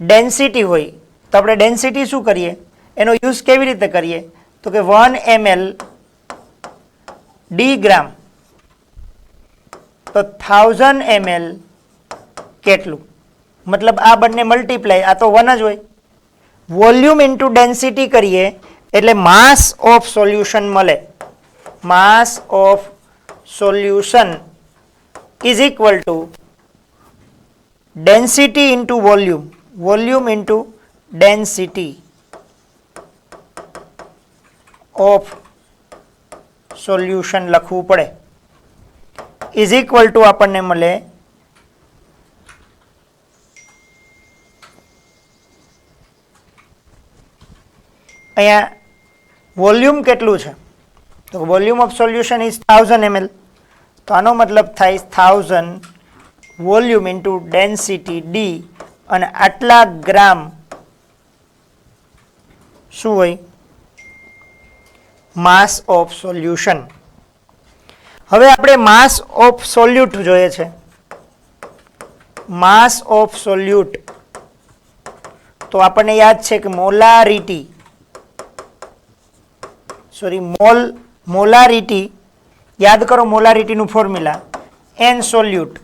ડેન્સિટી હોય, તો આપણે ડેન્સિટી શું કરીએ, એનો યુઝ કેવી રીતે કરીએ, તો કે 1 ml ડી ગ્રામ, તો 1000 ml કેટલું, મતલબ આ બંને મલ્ટીપ્લાય, આ તો 1 જ હોય. વોલ્યુમ ઇન્ટુ ડેન્સિટી કરીએ એટલે માસ ઓફ સોલ્યુશન મળે. Mass of solution is equal two density into volume, volume into density of solution લખવું પડે. ઇઝ ઇક્વલ ટુ આપણને મળે અહીંયા વોલ્યુમ કેટલું છે, તો volume of solution is 1000 ml. તો આનો મતલબ થાય 1000 વોલ્યુમ ઇન્ટુ ડેન્સિટી ડી, અને આટલા ગ્રામ શું હોય? માસ ઓફ સોલ્યુશન. હવે આપણે માસ ઓફ સોલ્યુટ જોઈએ છે. માસ ઓફ સોલ્યુટ, તો આપણને યાદ છે કે મોલારિટી, સોરી મોલારિટી, યાદ કરો મોલારિટીનું ફોર્મ્યુલા, એન સોલ્યુટ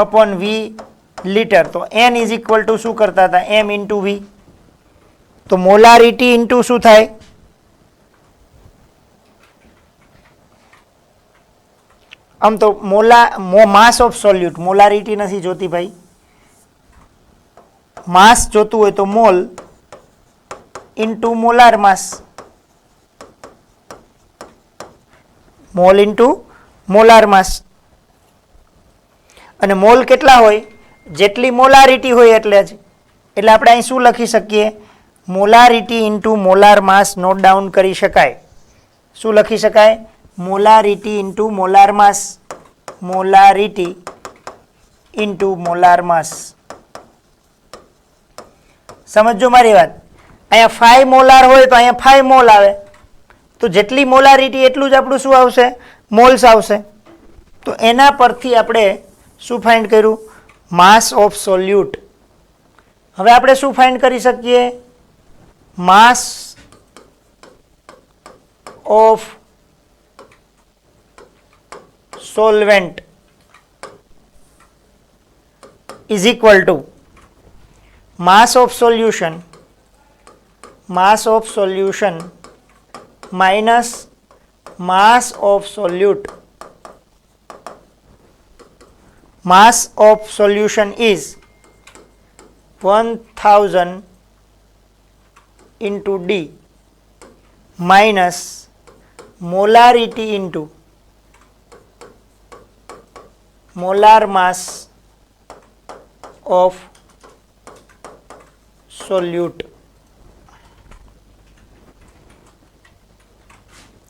અપોન વી લીટર. તો એન ઇઝ ઇક્વલ ટુ શું કરતા હતા? એમ ઇન્ટુ વી. તો મોલારિટી ઇન્ટુ શું થાય? આમ તો માસ ઓફ સોલ્યુટ, મોલારિટી નથી જોતી ભાઈ, માસ જોતું હોય તો મોલ ઇન્ટુ મોલાર માસ, મોલ ઇન્ટુ મોલાર માસ. અને મોલ કેટલા હોય? જેટલી મોલારિટી હોય એટલે જ. એટલે આપણે અહીં શું લખી શકીએ? મોલારિટી ઇન્ટુ મોલાર માસ નોટ ડાઉન કરી શકાય. શું લખી શકાય? મોલારિટી ઇન્ટુ મોલાર માસ, મોલારિટી ઇન્ટુ મોલાર માસ. સમજો મારી વાત. અહીંયા 5 મોલાર હોય તો અહીંયા 5 મોલ આવે, તો જેટલી મોલારિટી એટલું જ આપણું શું આવશે? મોલ્સ આવશે. તો એના પરથી આપણે શું ફાઇન્ડ કર્યું? માસ ઓફ સોલ્યુટ. હવે આપણે શું ફાઇન્ડ કરી શકીએ? માસ of solvent is equal to mass of solution minus mass of solute. Mass of solution is 1000 into D minus molarity into molar mass of solute.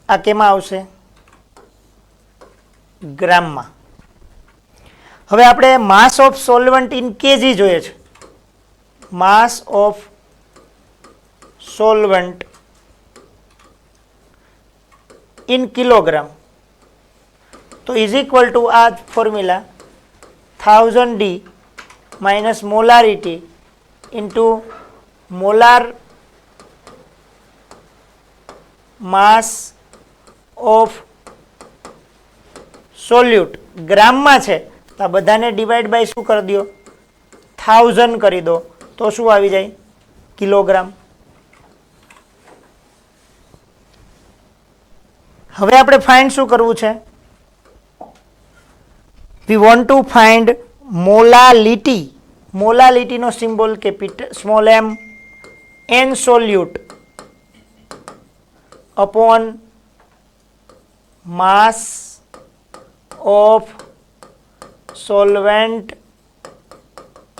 આ કેમાં આવશે? ગ્રામમાં. હવે આપણે mass of solvent in KG જોઈએ છે. Mass of solvent in kilogram, તો is equal to આ formula 1000D minus molarity into molar mass of solute. ગ્રામમાં છે તો આ બધાને ડિવાઈડ બાય શું કરી દો? 1000 કરી દો, તો શું આવી જાય? કિલોગ્રામ. હવે આપણે ફાઇન્ડ શું કરવું છે? we want to find molality. molality નો symbol capital small m, n solute upon mass of solvent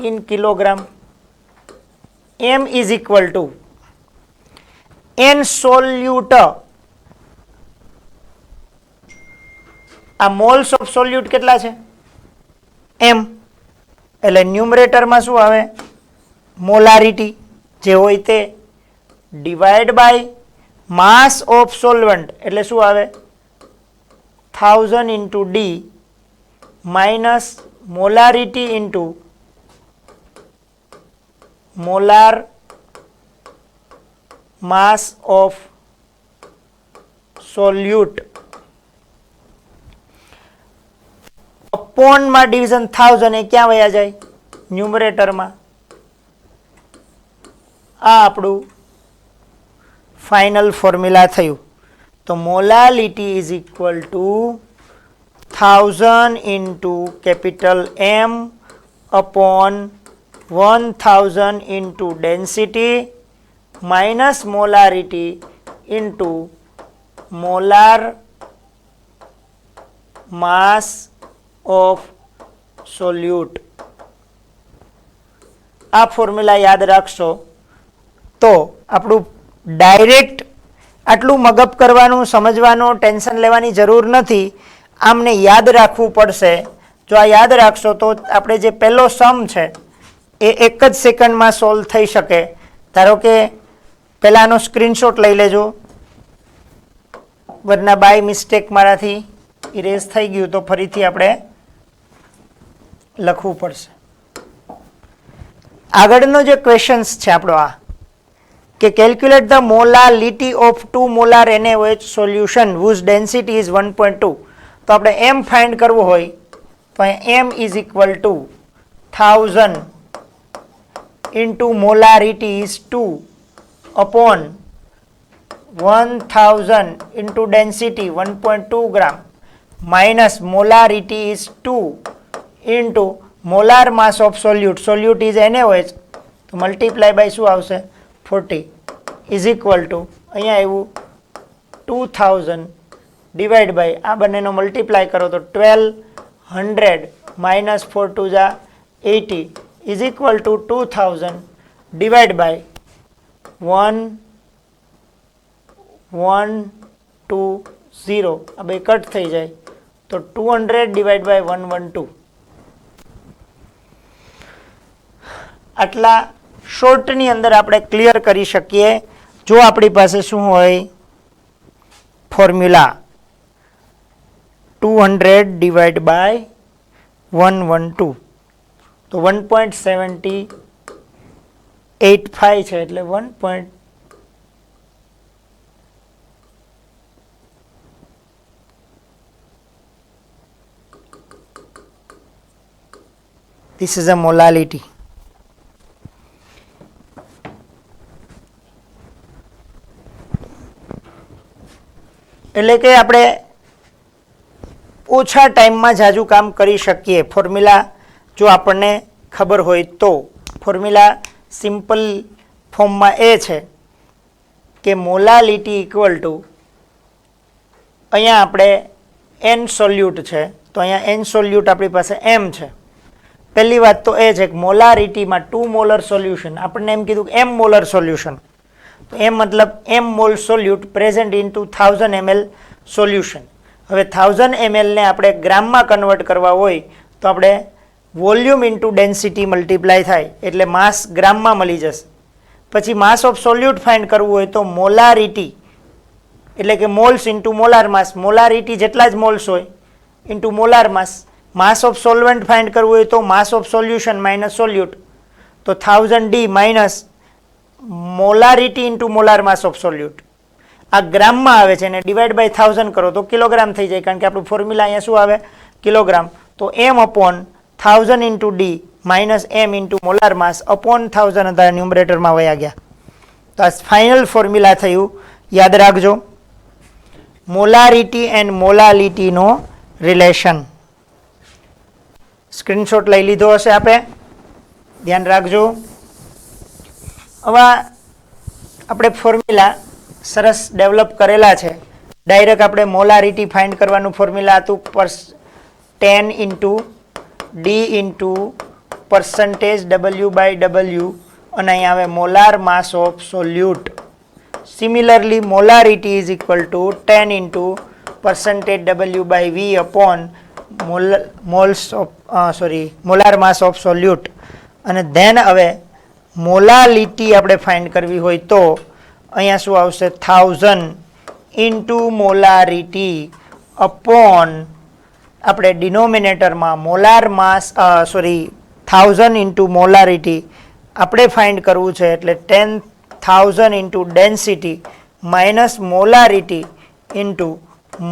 in kilogram. M is equal to n solute. આ મોલ્સ ઓફ સોલ્યુટ કેટલા છે? m. એટલે ન્યુમરેટરમાં શું આવે? મોલારિટી જે હોય તે divide by mass of solvent એટલે શું આવે? 1000 into D minus molarity into molar mass of solute. Upon में डिविजन 1000 ए क्या वया जाए? न्यूमरेटर में. आ आपणु फाइनल फॉर्म्युला थयुं. तो molality is equal to 1000 into capital M upon 1000 into density minus molarity into molar mass of solute. આ ફોર્મ્યુલા યાદ રાખશો તો આપણું ડાયરેક્ટ આટલું મગપ કરવાનું, સમજવાનું, ટેન્શન લેવાની જરૂર નથી. આમને યાદ રાખવું પડશે. જો આ યાદ રાખશો તો આપણે જે પહેલો સમ છે એ એક જ સેકન્ડમાં સોલ્વ થઈ શકે. ધારો કે પહેલાંનો સ્ક્રીનશોટ લઈ લેજો, વરના બાય મિસ્ટેક મારાથી ઇરેઝ થઈ ગયું તો ફરીથી આપણે લખવું પડશે. આગળનો જે ક્વેશ્ચન્સ છે આપણો આ કે calculate the molality of 2 molar NaOH solution whose density is 1.2. તો આપણે m ફાઇન્ડ કરવું હોય તો m is equal to 1000 into molarity is 2 upon 1000 into density 1.2 gram minus molarity is 2 into molar mass of solute. Solute is NaOH. તો multiply by શું આવશે? 40 is equal to અહીંયા આવ્યું 2000 ડિવાઈડ બાય આ બંનેનો મલ્ટીપ્લાય કરો તો 1200 માઇનસ 4 2 જા 80 is equal to 2000 divide by 1120. આ બે કટ થઈ જાય તો 200 ડિવાઈડ બાય 112. આટલા શોર્ટની અંદર આપણે ક્લિયર કરી શકીએ જો આપણી પાસે શું હોય? Formula 200 divided by 112. તો 1.7085 છે એટલે 1. This is a molality. એટલે કે આપણે ઓછા ટાઈમમાં જાજુ કામ કરી શકીએ. ફોર્મ્યુલા જો આપણને ખબર હોય તો ફોર્મ્યુલા સિમ્પલ ફોર્મમાં એ છે કે મોલાલિટી ઇક્વલ ટુ અહીંયા આપણે એન સોલ્યુટ છે તો અહીંયા એન સોલ્યુટ આપણી પાસે એમ છે. પહેલી વાત તો એ છે કે મોલારિટીમાં 2 મોલર સોલ્યુશન, આપણને એમ કીધું કે એમ મોલર સોલ્યુશન, તો એમ મતલબ M mole solute present in to 1000 ml solution. હવે 1000 ml ને આપણે ગ્રામમાં કન્વર્ટ કરવા હોય તો આપણે વોલ્યુમ ઇન્ટુ ડેન્સિટી મલ્ટીપ્લાય થાય એટલે માસ ગ્રામમાં મળી જશે. પછી માસ ઓફ સોલ્યુટ ફાઇન્ડ કરવું હોય તો મોલારિટી એટલે કે મોલ્સ ઇન્ટુ મોલાર માસ, મોલારિટી જેટલા જ મોલ્સ હોય into molar mass. Mass of solvent find કરવું હોય તો માસ ઓફ સોલ્યુશન માઇનસ સોલ્યુટ, તો 1000D minus molarity into molar mass of solute. આ ગ્રામમાં આવે છે અને ડિવાઈડ બાય 1000 કરો તો કિલોગ્રામ થઈ જાય, કારણ કે આપણું ફોર્મ્યુલા અહીંયા શું આવે? કિલોગ્રામ. તો M upon 1000 into D minus M into molar mass upon 1000 હતા ન્યુમરેટરમાં વયા ગયા. તો આ ફાઇનલ ફોર્મ્યુલા થયું, યાદ રાખજો. મોલારિટી એન્ડ મોલાલિટીનો રિલેશન. સ્ક્રીનશોટ લઈ લીધો હશે આપે, ધ્યાન રાખજો. હવે આપણે ફોર્મ્યુલા સરસ ડેવલપ કરેલા છે. ડાયરેક્ટ આપણે મોલારિટી ફાઇન્ડ કરવાનું ફોર્મ્યુલા હતું 10 into D into percentage W/W અને અહીંયા આવે molar mass of સોલ્યુટ. Similarly molarity is equal to 10 into percentage W/V upon molar mass of સોલ્યુટ. અને ધેન હવે મોલાલિટી આપણે ફાઇન્ડ કરવી હોય તો અહીંયા શું આવશે 1000 ઇન્ટુ મોલારિટી અપોન આપણે ડિનોમિનેટરમાં મોલાર માસ 1000 ઇન્ટુ મોલારિટી આપણે ફાઇન્ડ કરવું છે એટલે 10,000 into density minus molarity into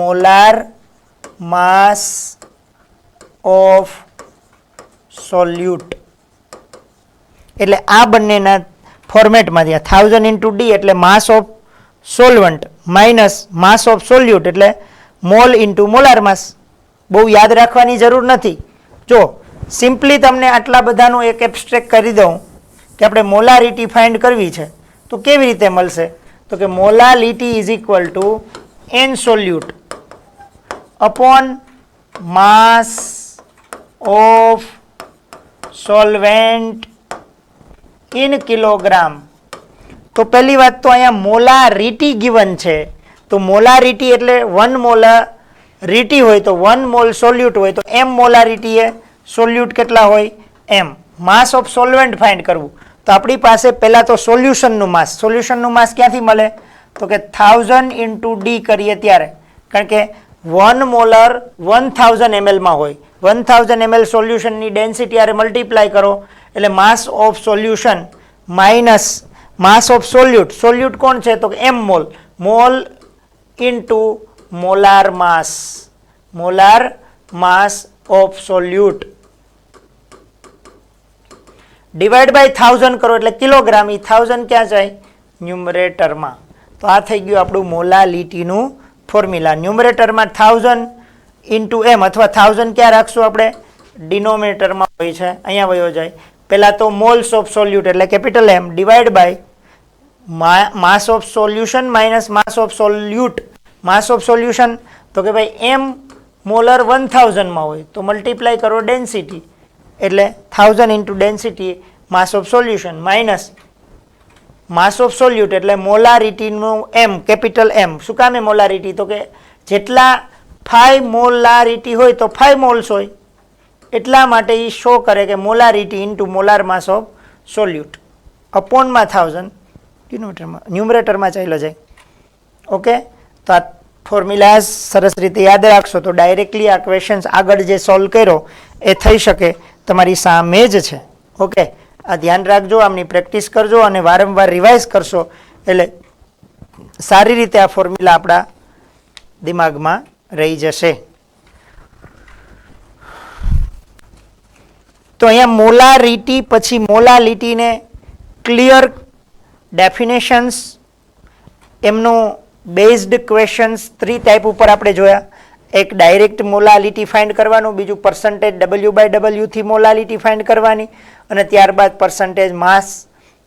molar mass of solute. એટલે આ બંનેના ફોર્મેટમાંથી 1000 ઇન્ટુ ડી એટલે mass of solvent minus mass of solute એટલે મોલ ઇન્ટુ મોલાર માસ. બહુ યાદ રાખવાની જરૂર નથી. જો સિમ્પલી તમને આટલા બધાનું એક એબ્સ્ટ્રેક્ટ કરી દઉં કે આપણે મોલારિટી ફાઇન્ડ કરવી છે તો કેવી રીતે મળશે તો કે molality is equal to N solute upon mass of solvent in kilogram. તો પહેલી વાત તો અહીંયા મોલારિટી ગિવન છે તો મોલારિટી એટલે 1 મોલારિટી હોય તો 1 મોલ સોલ્યુટ હોય તો m મોલારિટી એ સોલ્યુટ કેટલા હોય m. Mass of solvent find કરવું તો આપણી પાસે પહેલા તો સોલ્યુશનનું માસ ક્યાંથી મળે તો કે 1000 ઇન્ટુ ડી કરીએ ત્યારે, કારણ કે 1 મોલર 1000 ml માં હોય. 1000 ml સોલ્યુશનની ડેન્સિટી આરે મલ્ટીપ્લાય કરો એટલે mass of solution minus mass of solute. Solute કોણ છે તો m mole. Mole into molar mass of solute divide by 1000 કરો એટલે કિલોગ્રામ. 1000 ક્યાં જાય ન્યુમરેટરમાં. તો આ થઈ ગયું આપણું મોલાલિટીનું ફોર્મ્યુલા. ન્યુમરેટરમાં 1000 ઇન્ટુ એમ અથવા 1000 ક્યાં રાખશું આપણે ડિનોમિનેટરમાં હોય છે અહીંયા વયો જાય. પહેલાં તો મોલ્સ ઓફ સોલ્યુટ એટલે capital M divide by mass of solution minus mass of solute. Mass of solution તો કે ભાઈ m મોલર 1000 માં હોય તો મલ્ટીપ્લાય કરો ડેન્સિટી એટલે 1000 into density mass of solution minus mass of solute એટલે મોલારિટીનું m કેપિટલ M. શું કામ એ મોલારિટી તો કે જેટલા 5 મોલારિટી હોય તો 5 મોલ્સ હોય એટલા માટે એ શો કરે કે molarity into molar mass of solute અપોનમાં 1000 ન્યુમરેટરમાં ચાલ્યો જાય. ઓકે, તો આ ફોર્મ્યુલા સરસ રીતે યાદ રાખશો તો ડાયરેક્ટલી આ ક્વેશ્ચન્સ આગળ જે સોલ્વ કર્યો એ થઈ શકે તમારી સામે જ છે. ઓકે, આ ધ્યાન રાખજો, આમની પ્રેક્ટિસ કરજો અને વારંવાર રિવાઇઝ કરશો એટલે સારી રીતે આ ફોર્મ્યુલા આપણા દિમાગમાં રહી જશે. તો અહીંયા મોલારિટી પછી મોલાલિટીને ક્લિયર ડેફિનેશન્સ એમનું બેઝડ ક્વેશ્ચન્સ 3 ટાઈપ ઉપર આપણે જોયા. એક ડાયરેક્ટ મોલાલિટી ફાઇન્ડ કરવાનું, બીજું પરસન્ટેજ W/W થી મોલાલિટી ફાઇન્ડ કરવાની અને ત્યારબાદ પરસન્ટેજ માસ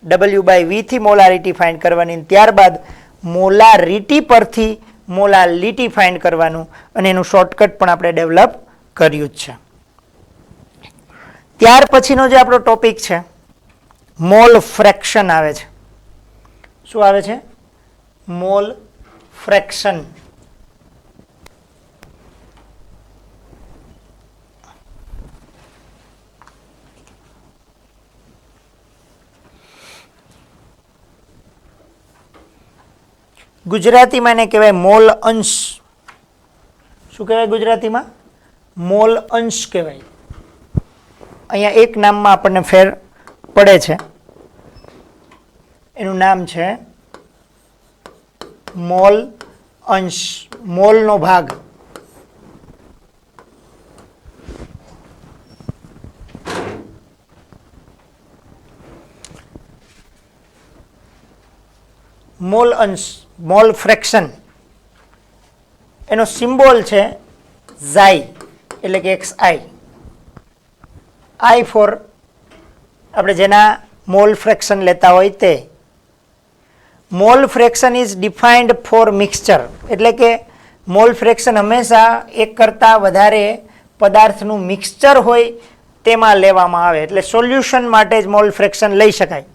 W/V થી મોલારિટી ફાઇન્ડ કરવાની, ત્યારબાદ મોલારિટી પરથી મોલાલિટી ફાઇન્ડ કરવાનું અને એનું શોર્ટકટ પણ આપણે ડેવલપ કર્યું જ છે. ત્યાર પછીનો જે આપણો ટોપિક છે મોલ ફ્રેક્શન આવે છે. શું આવે છે? Mall fraction. ગુજરાતીમાં એને કહેવાય મોલ અંશ. શું કહેવાય ગુજરાતીમાં? મોલ અંશ કહેવાય. અહીંયા એક નામમાં આપણને ફેર પડે છે, એનું નામ છે મોલ અંશ, મોલનો ભાગ. મોલ અંશ, મોલ ફ્રેક્શન, એનો સિમ્બોલ છે ઝાઈ એટલે કે XI. I ફોર આપણે જેના મોલ ફ્રેક્શન લેતા હોય તે. Mole fraction is defined for mixture, એટલે કે મોલ ફ્રેક્શન હંમેશા એક કરતાં વધારે પદાર્થનું મિક્સચર હોય તેમાં લેવામાં આવે, એટલે સોલ્યુશન માટે જ મોલ ફ્રેક્શન લઈ શકાય.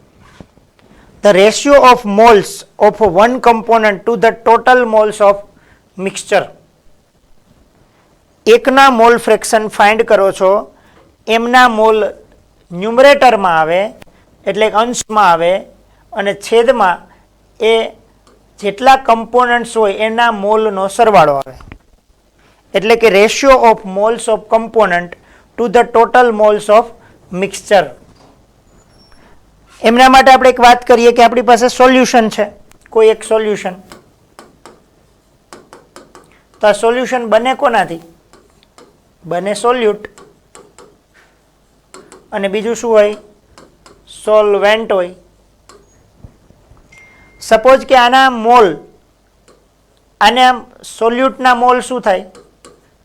The ratio of moles of one component to the total moles of mixture. એકના મોલ ફ્રેક્શન ફાઇન્ડ કરો છો, એમના મોલ ન્યુમરેટરમાં આવે એટલે અંશમાં આવે અને છેદમાં એ જેટલા કમ્પોનન્ટ્સ હોય એના મોલનો સરવાળો આવે, એટલે કે ratio of moles of component to the total moles of mixture. એમના માટે આપણે એક વાત કરીએ કે આપણી પાસે સોલ્યુશન છે, કોઈ એક સોલ્યુશન, તો આ સોલ્યુશન બને કોનાથી? બને સોલ્યુટ, અને બીજું શું હોય? સોલ્વેન્ટ હોય. સપોઝ કે આના મોલ, આના સોલ્યુટના મોલ શું થાય?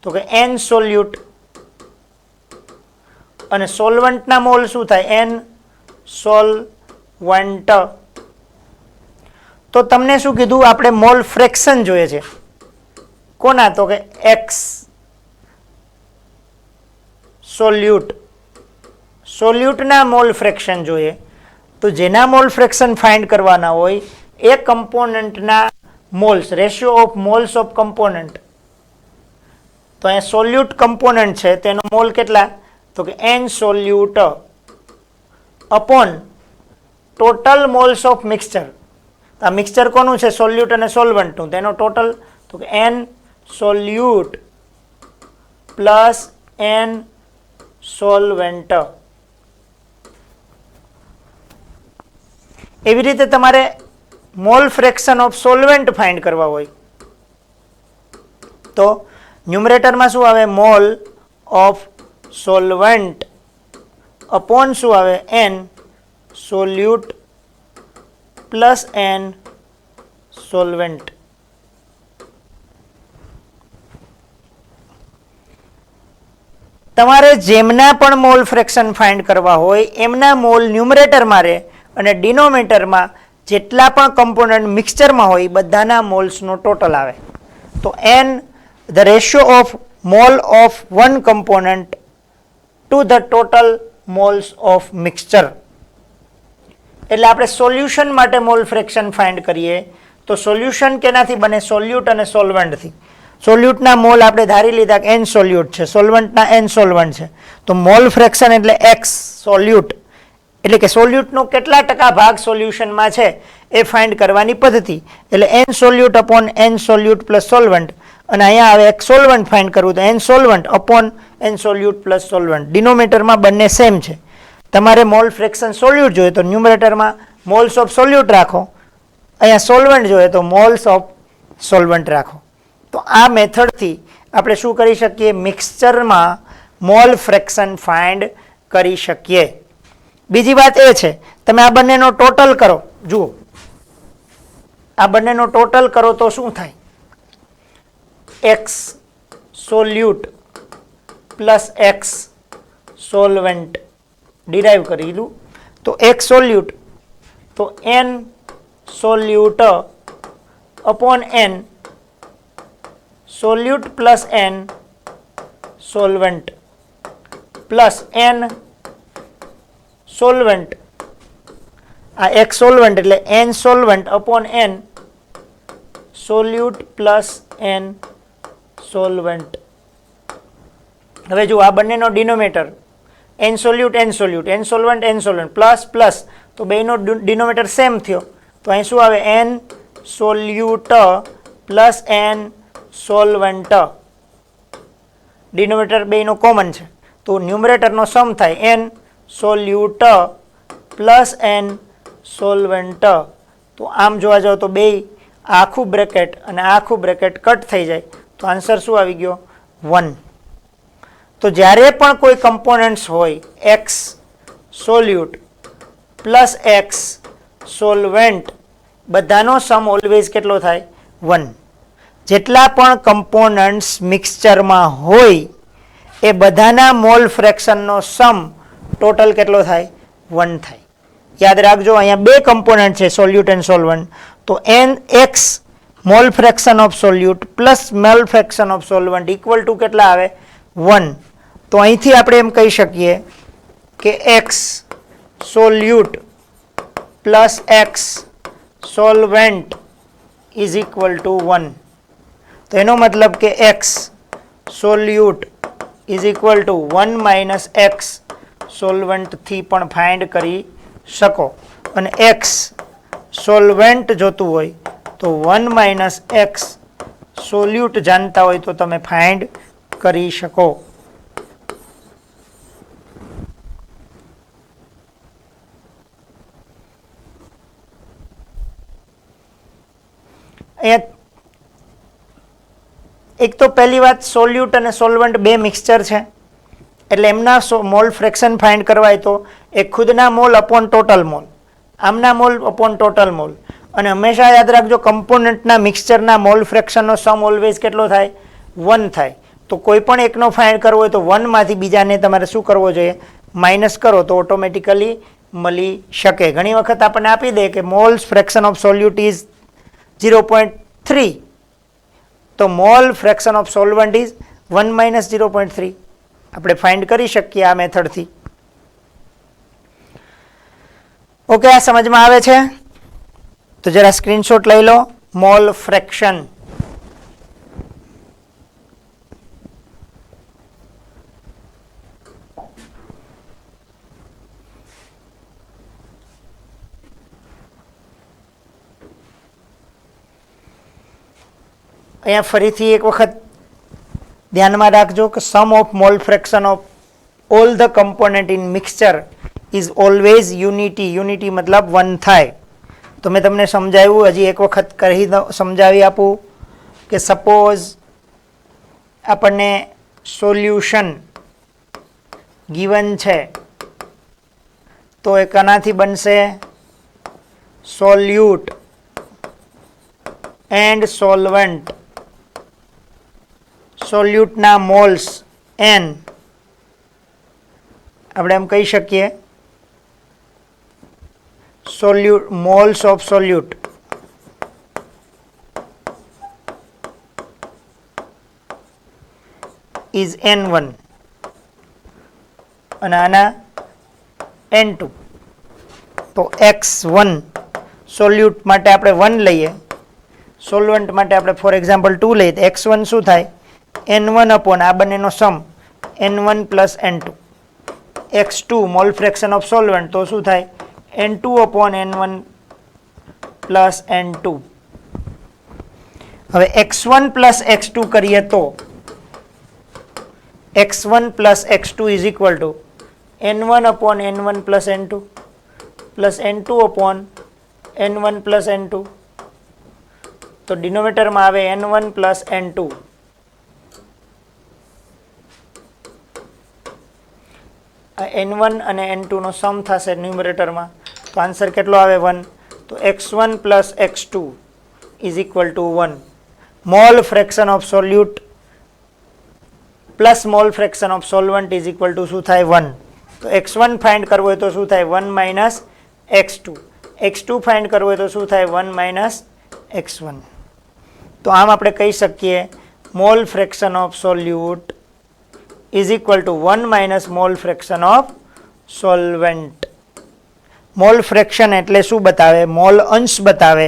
તો કે એન સોલ્યુટ, અને સોલ્વન્ટના મોલ શું થાય? N solvent. તો તમને શું કીધું? આપણે મોલ ફ્રેક્શન જોઈએ છે. કોના? તો કે એક્સ સોલ્યુટ. સોલ્યુટના મોલ ફ્રેક્શન જોઈએ. તો જેના મોલ ફ્રેક્શન ફાઇન્ડ કરવાના હોય એ કમ્પોનન્ટના moles, ratio of moles of component. તો અહીંયા સોલ્યુટ કમ્પોનન્ટ છે તેનો મોલ કેટલા? તો કે n solute upon total moles of mixture. આ મિક્સચર કોનું છે? સોલ્યુટ અને સોલ્વન્ટનું. તેનો ટોટલ તો કે n solute plus N solvent. એવી રીતે તમારે mole fraction of solvent find કરવા હોય તો ન્યુમરેટરમાં શું આવે? મોલ ઓફ સોલ્વન્ટ અપોન શું આવે? N solute plus N solvent. તમારે જેમના પણ મોલ ફ્રેક્શન ફાઇન્ડ કરવા હોય એમના મોલ ન્યુમરેટરમાં રહે અને ડિનોમિનેટરમાં જેટલા પણ કમ્પોનન્ટ મિક્સચરમાં હોય બધાના મોલ્સનો ટોટલ આવે. તો and the ratio of mole of one component to the total moles of mixture. એટલે આપણે સોલ્યુશન માટે મોલ ફ્રેક્શન ફાઇન્ડ કરીએ તો સોલ્યુશન કેનાથી બને? સોલ્યુટ અને સોલ્વન્ટથી. સોલ્યુટના મોલ આપણે ધારી લીધા કે એન સોલ્યુટ છે, સોલ્વન્ટના એન સોલ્વન્ટ છે. તો મોલ ફ્રેક્શન એટલે એક્સ સોલ્યુટ, એટલે કે સોલ્યુટનો કેટલા ટકા ભાગ સોલ્યુશનમાં છે એ ફાઇન્ડ કરવાની પદ્ધતિ. એટલે N solute upon N solute plus solvent, અને અહીંયા આવે એક સોલ્વન્ટ ફાઇન્ડ કરવું તો N solvent upon N solute plus solvent. ડિનોમિનેટરમાં બંને સેમ છે. તમારે મોલ ફ્રેક્શન સોલ્યુટ જોઈએ તો ન્યુમરેટરમાં મોલ્સ ઓફ સોલ્યુટ રાખો, અહીંયા સોલ્વન્ટ જોઈએ તો મોલ્સ ઓફ સોલ્વન્ટ રાખો. તો આ મેથડથી આપણે શું કરી શકીએ? મિક્સચરમાં મોલ ફ્રેક્શન ફાઇન્ડ કરી શકીએ. બીજી વાત એ છે, તમે આ બંનેનો ટોટલ કરો. જુઓ, આ બંનેનો ટોટલ કરો તો શું થાય? X solute plus X solvent derive કરી લીધું. તો એક્સ સોલ્યુટ તો N solute upon N solute plus N solvent plus N solvent. આ એક્સ સોલ્વન્ટ એટલે N solvent upon N solute plus N solvent. હવે જુઓ, આ બંનેનો denominator N solute N solute, N solvent N solvent, plus plus તો બેનો denominator same થયો. તો અહીં શું આવે? N solute plus N solvent. Denominator બેનો કોમન છે તો ન્યુમરેટરનો સમ થાય n solute plus N solvent. તો આમ જોવા જાવ તો બે આખું બ્રેકેટ અને આખું બ્રેકેટ કટ થઈ જાય તો આન્સર શું આવી ગયો? 1. તો જ્યારે પણ કોઈ કમ્પોનન્ટ્સ હોય x solute plus X solvent બધાનો સમ ઓલવેઝ કેટલો થાય? 1. જેટલા પણ કમ્પોનન્ટ્સ મિક્સચરમાં હોય એ બધાના મોલ ફ્રેક્શનનો સમ ટોટલ કેટલો થાય? 1 થાય. યાદ રાખજો, અહીંયા બે કમ્પોનન્ટ છે સોલ્યુટ એન્ડ સોલ્વન્ટ, તો તો x mall fraction of solute plus mall fraction of solvent equal to કેટલા આવે 1. તો અહીંથી આપણે એમ કહી શકીએ કે x solute plus x solvent is equal to 1. તો એનો મતલબ કે x solute is equal to 1 minus x સોલ્વન્ટથી પણ ફાઇન્ડ કરી શકો. અને x સોલ્વેન્ટ જોતું હોય તો 1 માઇનસ x સોલ્યુટ જાણતા હોય તો તમે ફાઇન્ડ કરી શકો. અહીંયા એક તો પહેલી વાત સોલ્યુટ અને સોલ્વન્ટ બે મિક્સચર છે એટલે એમના મોલ ફ્રેક્શન ફાઇન્ડ કરવાય તો એ ખુદના મોલ અપોન ટોટલ મોલ, આમના મોલ અપોન ટોટલ મોલ. અને હંમેશા યાદ રાખજો કમ્પોનન્ટના મિક્સચરના મોલ ફ્રેક્શનનો સમ ઓલવેઝ કેટલો થાય 1 થાય. તો કોઈ પણ એકનો ફાઇન્ડ કરવો હોય તો 1 માંથી બીજાને તમારે શું કરવો જોઈએ માઇનસ કરો તો ઓટોમેટિકલી મળી શકે. ઘણી વખત આપણને આપી દે કે moles fraction of solute is 0.3 તો mole fraction of solvent is 1 minus 0.3 આપણે ફાઇન્ડ કરી શકીએ આ મેથડથી. ઓકે, આ સમજમાં આવે છે? તો જરા સ્ક્રીનશોટ લઈ લો. મોલ ફ્રેક્શન અહીંયા ફરીથી એક વખત ધ્યાનમાં રાખજો કે sum of mole fraction of all the component in mixture is always unity. Unity મતલબ 1 થાય. તો મેં તમને સમજાવ્યું, હજી એક વખત કહી સમજાવી આપું કે સપોઝ આપણને સોલ્યુશન ગિવન છે તો એ કનાથી બનશે સોલ્યુટ એન્ડ સોલ્વન્ટ. સોલ્યુટના મોલ્સ n આપણે એમ કહી શકીએ solute moles of solute is n1 અને આના n2. તો x1 સોલ્યુટ માટે આપણે 1 લઈએ, સોલ્વન્ટ માટે આપણે ફોર એક્ઝામ્પલ 2 લઈએ તો x1 શું થાય n1 અપોન આ બંનેનો સમ n1 plus n2. x2 mall fraction of solvent તો શું થાય n2 upon n1 plus n2. હવે x1 પ્લસ x2 કરીએ તો x1 plus x2 is equal two n1 upon n1 plus n2 plus n2 upon n1 plus n2. તો ડિનોમિનેટરમાં આવે n1 plus n2. n1 અને n2 નો સમ થશે ન્યુમરેટરમાં તો આન્સર કેટલો આવે 1. તો x1 plus x2 is equal to 1. Mall fraction of solute plus mall fraction of solvent is equal two શું થાય 1. તો x1 ફાઇન્ડ કરવું હોય તો શું થાય 1 માઇનસ x2. x2 ફાઇન્ડ કરવું હોય તો શું થાય 1 માઇનસ x1. તો આમ આપણે કહી શકીએ mall fraction of solute is equal to 1 minus mall fraction of solvent. Mall fraction એટલે શું બતાવે? મોલ અંશ બતાવે.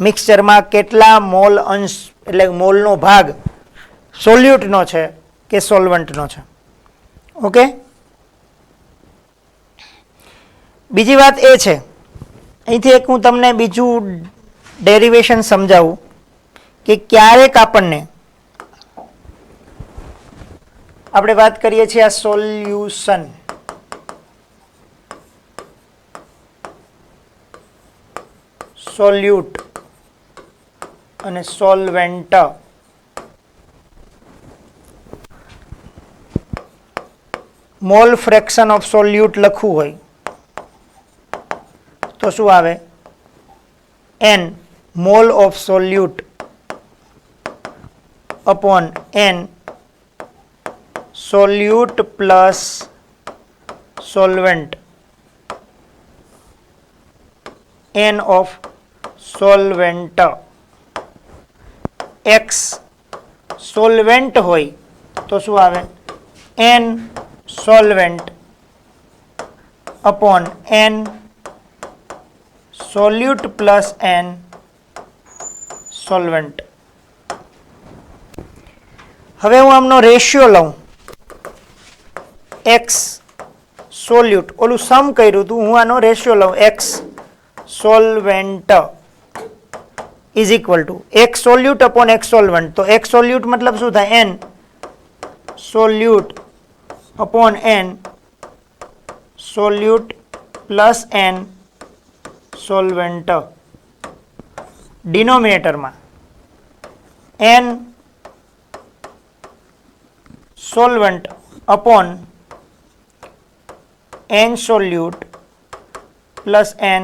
મિક્સચરમાં કેટલા મોલ અંશ એટલે મોલનો ભાગ સોલ્યુટનો છે કે સોલ્વન્ટનો છે. ઓકે, બીજી વાત એ છે અહીંથી એક હું તમને બીજું ડેરિવેશન સમજાવું કે ક્યારેક આપણને આપણે વાત કરીએ છીએ આ સોલ્યુશન સોલ્યુટ અને solvent. Mole fraction of solute લખવું હોય તો શું આવે n mole of solute upon n solute plus solvent n of solvent. x solvent હોય તો શું આવે? n solvent upon n solute plus n solvent. હવે હું આમનો રેશિયો લઉં, x સોલ્યુટ, ઓલું સમ કર્યું હતું, હું આનો રેશિયો લઉં x solvent is equal to x solute upon x solvent. તો x સોલ્યુટ મતલબ શું થાય? n solute upon n solute plus n solvent. ડિનોમિનેટરમાં n solvent upon n solute plus n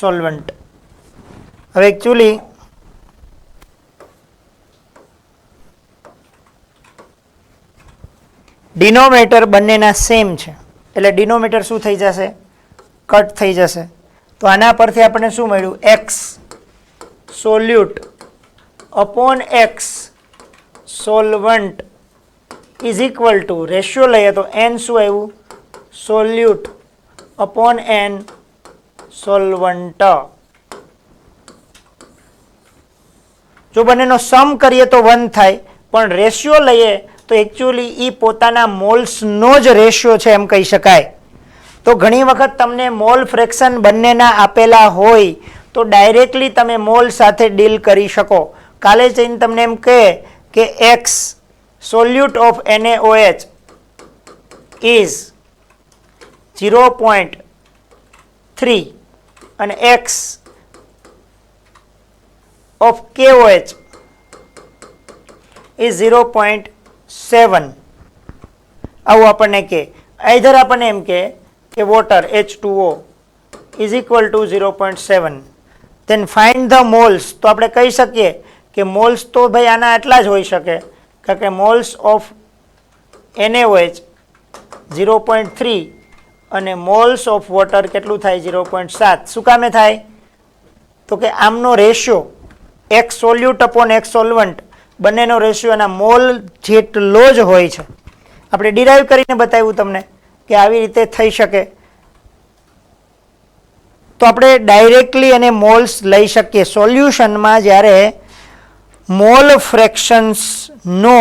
solvent. હવે એકચ્યુઅલી ડિનોમિનેટર બંનેના same છે એટલે denominator શું થઈ જશે? કટ થઈ જશે. તો આના પરથી આપણને શું મળ્યું? x solute upon x solvent is equal two ratio લઈએ તો n શું આવ્યું? સોલ્યુટ અપોન n સોલ્વન્ટ. જો બંનેનો સમ કરીએ તો 1 થાય, પણ રેશિયો લઈએ તો એકચ્યુઅલી એ પોતાના મોલ્સનો જ રેશિયો છે એમ કહી શકાય. તો ઘણી વખત તમને મોલ ફ્રેક્શન બંનેના આપેલા હોય તો ડાયરેક્ટલી તમે મોલ સાથે ડીલ કરી શકો. કાલે જઈને તમને એમ કહે કે x સોલ્યુટ ઓફ NaOH ઇઝ 0.3 અને x ઓફ KOH ઇઝ 0.7. આવું આપણને કે આઈધર આપણને એમ કે water H2O is equal to 0.7, then find the moles. તો આપણે કહી શકીએ કે મોલ્સ તો ભાઈ આના આટલા જ હોઈ શકે, કારણ કે મોલ્સ ઓફ NaOH 0.3 અને મોલ્સ ઓફ વોટર કેટલું થાય? 0.7. શું કામે થાય? તો કે આમનો ratio x solute upon x solvent બંનેનો રેશિયો એના મોલ જેટલો જ હોય છે. આપણે ડિરાઈવ કરીને બતાવ્યું તમને કે આવી રીતે થઈ શકે. તો આપણે ડાયરેક્ટલી એને મોલ્સ લઈ શકીએ. સોલ્યુશનમાં જ્યારે મોલ ફ્રેક્શન્સનો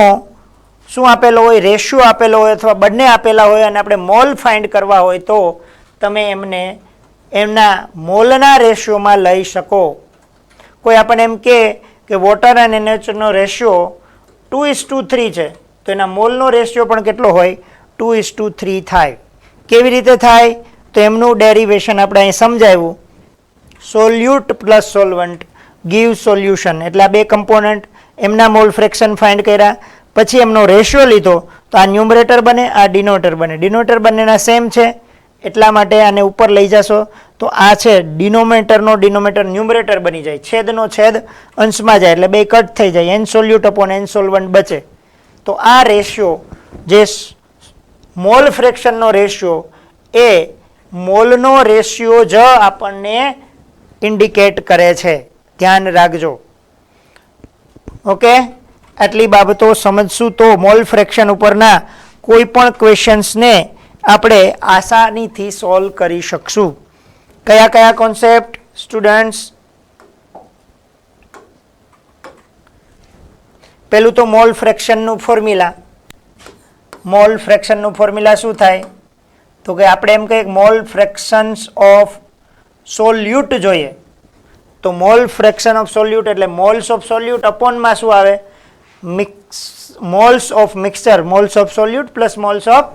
શું આપેલો હોય? રેશિયો આપેલો હોય અથવા બંને આપેલા હોય અને આપણે મોલ ફાઇન્ડ કરવા હોય તો તમે એમને એમના મોલના રેશિયોમાં લઈ શકો. કોઈ આપણને એમ કે વોટર અને NaOHનો રેશિયો 2:3 છે તો એના મોલનો રેશિયો પણ કેટલો હોય? 2:3 થાય. કેવી રીતે થાય? તો એમનું ડેરિવેશન આપણે અહીં સમજાવ્યું. સોલ્યુટ પ્લસ સોલ્વન્ટ ગીવ સોલ્યુશન, એટલે આ બે કમ્પોનન્ટ, એમના મોલ ફ્રેક્શન ફાઇન્ડ કર્યા, પછી એમનો રેશિયો લીધો તો આ ન્યુમરેટર બને, આ ડિનોમિનેટર બને. ડિનોમિનેટર બંનેના સેમ છે એટલા માટે આને ઉપર લઈ જશો તો આ છે ડિનોમિનેટરનો ડિનોમિનેટર ન્યુમરેટર બની જાય, છેદનો છેદ અંશમાં જાય એટલે બે કટ થઈ જાય, n solute upon n solvent બચે. તો આ રેશિયો જે મોલ ફ્રેક્શનનો રેશિયો એ મોલનો રેશિયો જ આપણને ઇન્ડિકેટ કરે છે. ધ્યાન રાખજો. ઓકે, આટલી બાબતો સમજશું તો મોલ ફ્રેક્શન ઉપરના કોઈ પણ ક્વેશ્ચન્સને આપણે આસાનીથી સોલ્વ કરી શકશું. કયા કયા કોન્સેપ્ટ સ્ટુડન્ટ્સ? પહેલું તો મોલ ફ્રેક્શનનું ફોર્મ્યુલા. મોલ ફ્રેક્શનનું ફોર્મ્યુલા શું થાય? તો કે આપણે એમ કહીએ મોલ ફ્રેક્શન્સ ઓફ સોલ્યુટ જોઈએ તો મોલ ફ્રેક્શન ઓફ સોલ્યુટ એટલે મોલ્સ ઓફ સોલ્યુટ અપોનમાં શું આવે? Moles of mixture, moles of solute plus moles of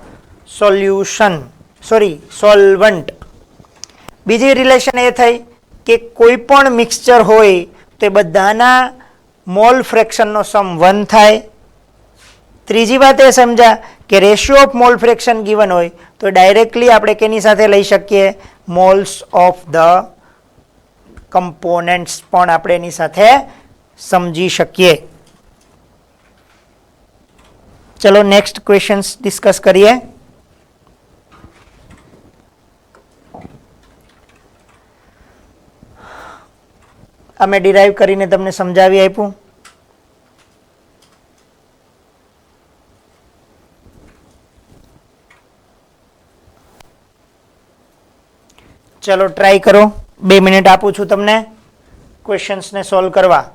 solvent. બીજી રિલેશન એ થઈ કે કોઈ પણ મિક્સચર હોય તો એ બધાના મોલ ફ્રેક્શનનો સમ 1 થાય. ત્રીજી વાત એ સમજા કે ratio of mole fraction given હોય તો ડાયરેક્ટલી આપણે કેની સાથે લઈ શકીએ? મોલ્સ ઓફ ધ કમ્પોનન્ટ્સ પણ આપણે એની સાથે સમજી શકીએ. ચલો નેક્સ્ટ ક્વેશ્ચન્સ ડિસ્કસ કરીએ. અમે ડિરાઈવ કરીને તમને સમજાવી આપ્યું. ચલો ટ્રાય કરો. 2 મિનિટ આપું છું તમને ક્વેશ્ચન્સને સોલ્વ કરવા.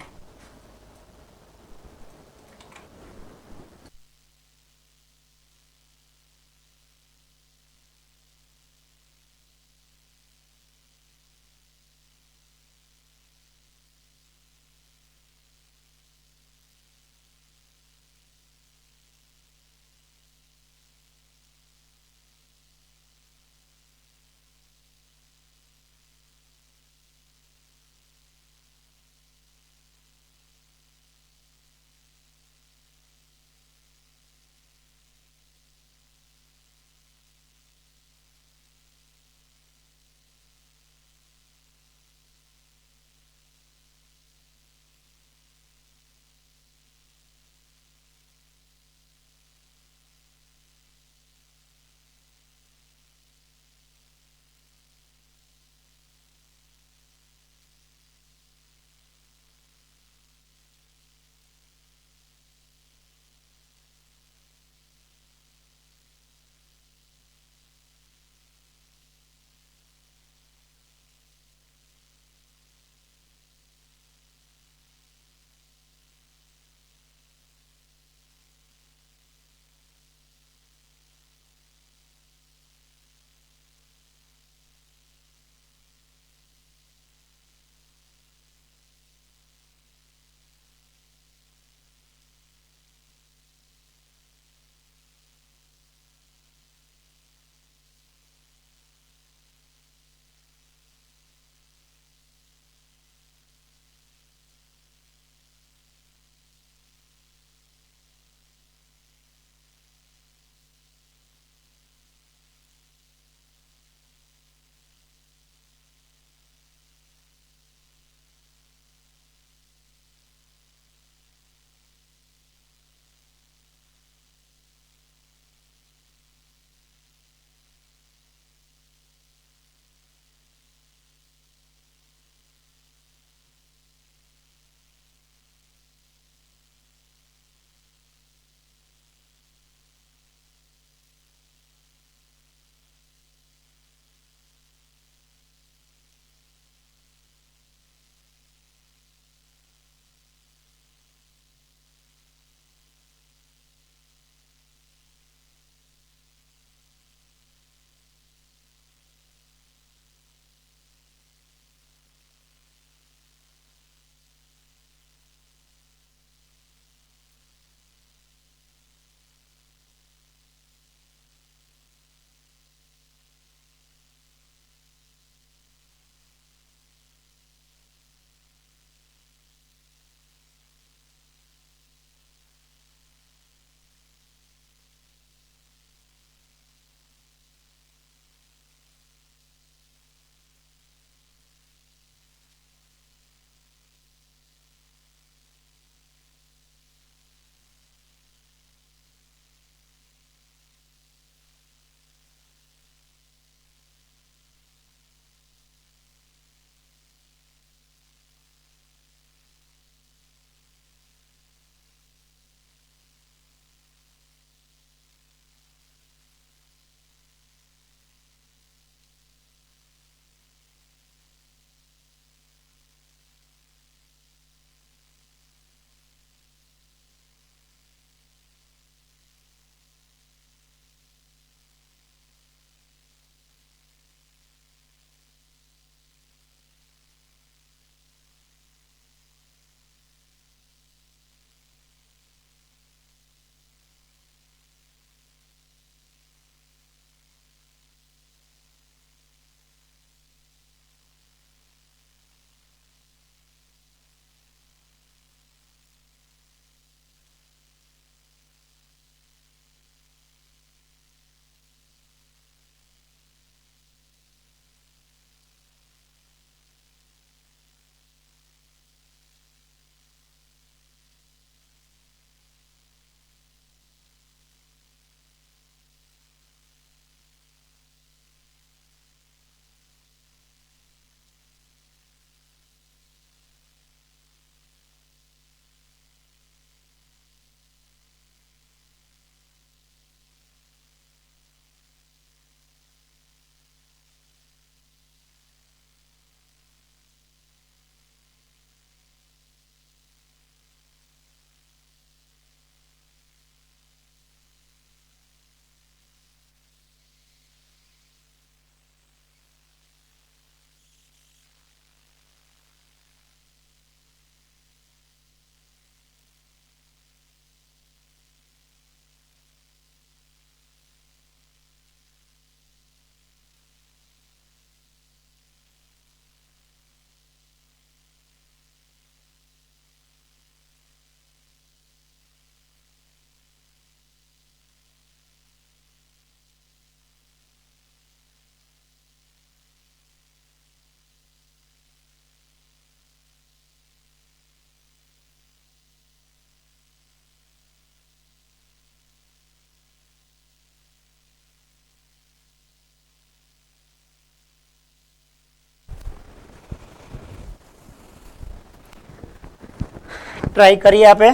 ટ્રાય કરીએ આપે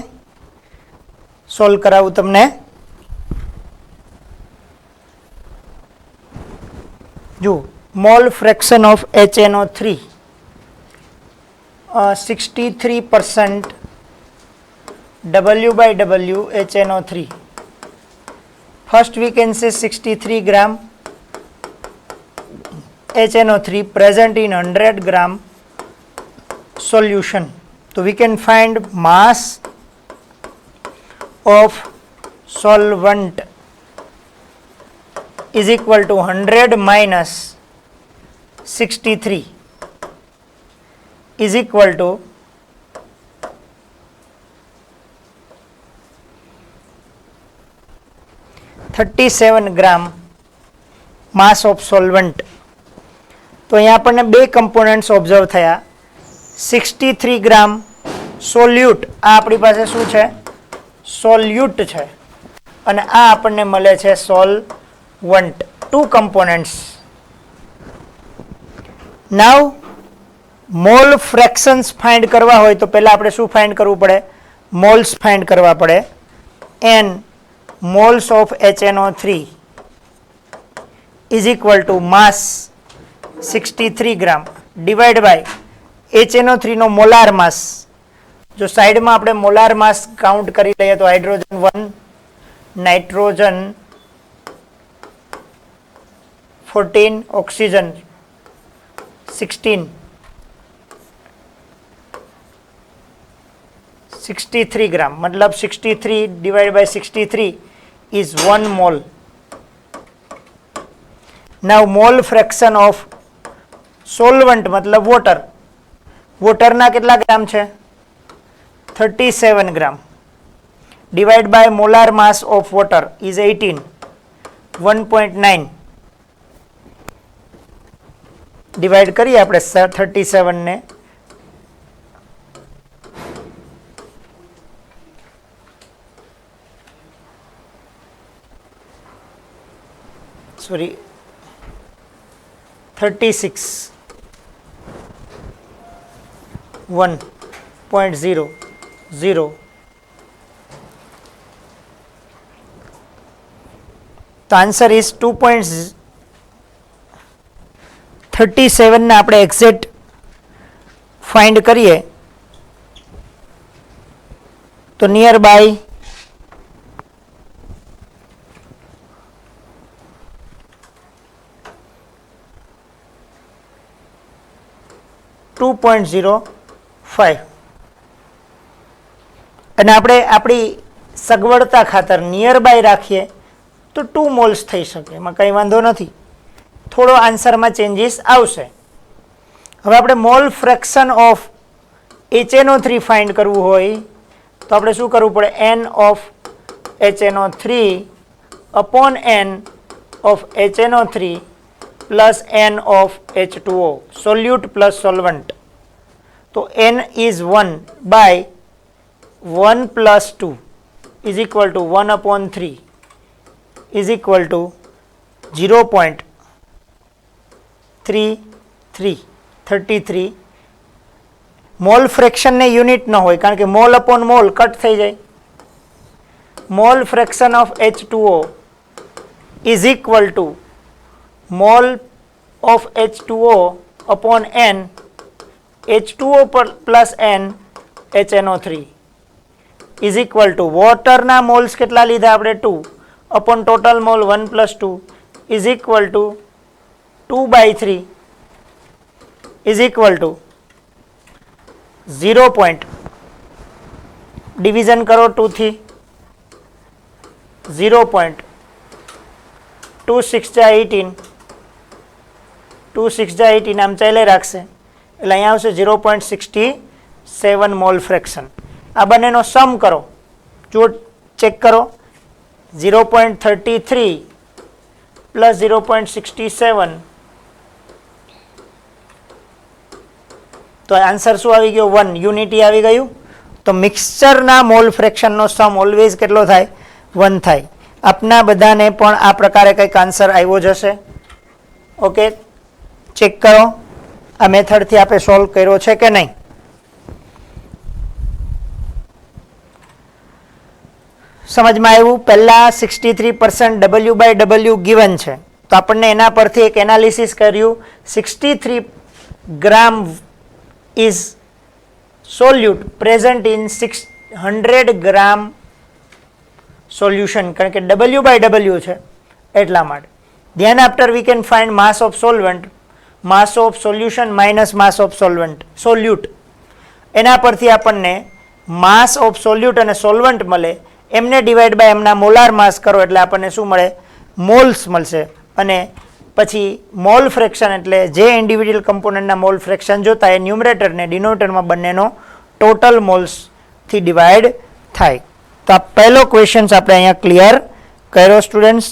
સોલ્વ કરાવું તમને. જો mall fraction of HNO3 63% W/W HNO3. First we can say 63 gram HNO3 present in 100 gram solution. So we can find mass of solvent is equal to 100 minus 63 is equal to 37 gram mass of solvent. તો અહીંયા આપણને બે components observe થયા. 63 ગ્રામ સોલ્યુટ, આ આપણી પાસે શું છે? સોલ્યુટ છે. અને આ આપણને મળે છે solvent. Two components. Now mole fractions find કરવા હોય તો પહેલા આપણે શું ફાઇન્ડ કરવું પડે? મોલ્સ ફાઇન્ડ કરવા પડે. N moles of HNO3 is equal to mass 63 gram divided by HNO3 નો મોલાર માસ. જો સાઈડમાં આપણે મોલાર માસ કાઉન્ટ કરી લઈએ તો હાઇડ્રોજન 1, નાઇટ્રોજન 14, ઓક્સિજન 16, 63 ગ્રામ મતલબ 63 divided by 63 is 1 mole. Now mole fraction of solvent मतलब water. water ના કેટલા ગ્રામ છે? 37 ગ્રામ divided by molar mass of water is 18, 1.9. Divide કરીએ આપણે 37 ને. sorry 36 1.00. તો આન્સર ઇઝ 2.37 ને આપણે એક્ઝેક્ટ ફાઇન્ડ કરીએ તો નિયર બાય 2.05. અને આપણે આપણી સગવડતા ખાતર નિયર બાય રાખીએ તો 2 મોલ્સ થઈ શકે, એમાં કંઈ વાંધો નથી. થોડો આન્સરમાં ચેન્જીસ આવશે. હવે આપણે mole fraction of HNO3 find કરવું હોય તો આપણે શું કરવું પડે? n of HNO3 upon n of HNO3 plus n of H2O, solute plus solvent. तो n is 1 by 1 plus 2 is equal to 1 upon 3 is equal to 0.33. Mall fraction ને unit ન હોય કારણ કે મોલ અપોન મોલ કટ થઈ જાય. Mall fraction of H2O is equal to mole of H2O upon n H2O plus n HNO3 is equal to water ના moles કેટલા લીધા આપણે? 2 upon total mole 1 plus 2 is equal to 2/3 is equal to 0. division કરો 2 થી 0.2618 2 6 18 આમ ચાલે રાખશે એટલે અહીંયા આવશે 0.67 મોલ ફ્રેક્શન. આ બંનેનો સમ કરો, જો ચેક કરો 0.33 પ્લસ 0.67 તો આન્સર શું આવી ગયો? 1. યુનિટી આવી ગયું. તો મિક્સચરના મોલ ફ્રેક્શનનો સમ ઓલવેઝ કેટલો થાય? 1 થાય. આપના બધાને પણ આ પ્રકારે કંઈક આન્સર આવ્યો જ હશે. ઓકે, ચેક કરો આ મેથડથી આપણે સોલ્વ કર્યો છે કે નહીં. સમજમાં આવ્યું? પહેલા 63% W/W ગિવન છે, તો આપણને એના પરથી એક એનાલિસિસ કર્યું. 63 gram is solute present in 100 gram solution, કારણ કે W/W છે એટલા માટે. Then after we can find mass of solvent, mass of solution minus mass of solute. એના પરથી આપણને માસ ઓફ સોલ્યુટ અને સોલ્વન્ટ મળે, એમને ડિવાઈડ બાય એમના મોલાર માસ કરો એટલે આપણને શું મળે? મોલ્સ મળશે. અને પછી મોલ ફ્રેક્શન એટલે જે ઇન્ડિવિડ્યુઅલ કમ્પોનન્ટના મોલ ફ્રેક્શન જોતા એ ન્યુમરેટર ને ડિનોમિનેટરમાં બંનેનો ટોટલ મોલ્સથી ડિવાઈડ થાય. તો આ પહેલો ક્વેશ્ચન આપણે અહીંયા ક્લિયર કર્યો સ્ટુડન્ટ્સ.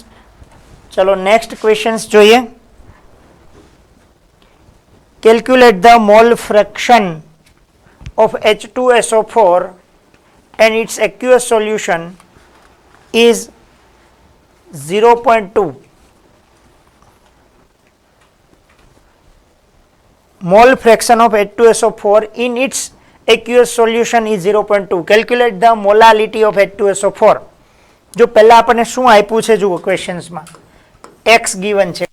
ચલો નેક્સ્ટ ક્વેશ્ચન્સ જોઈએ. Calculate the mall fraction of H2SO4 and its aqueous solution is 0.2. Mole fraction of H2SO4 in its aqueous solution is 0.2. Calculate the molality of H2SO4. જો પહેલા આપણને શું આપ્યું છે જુઓ ક્વેશ્ચન્સમાં, x given છે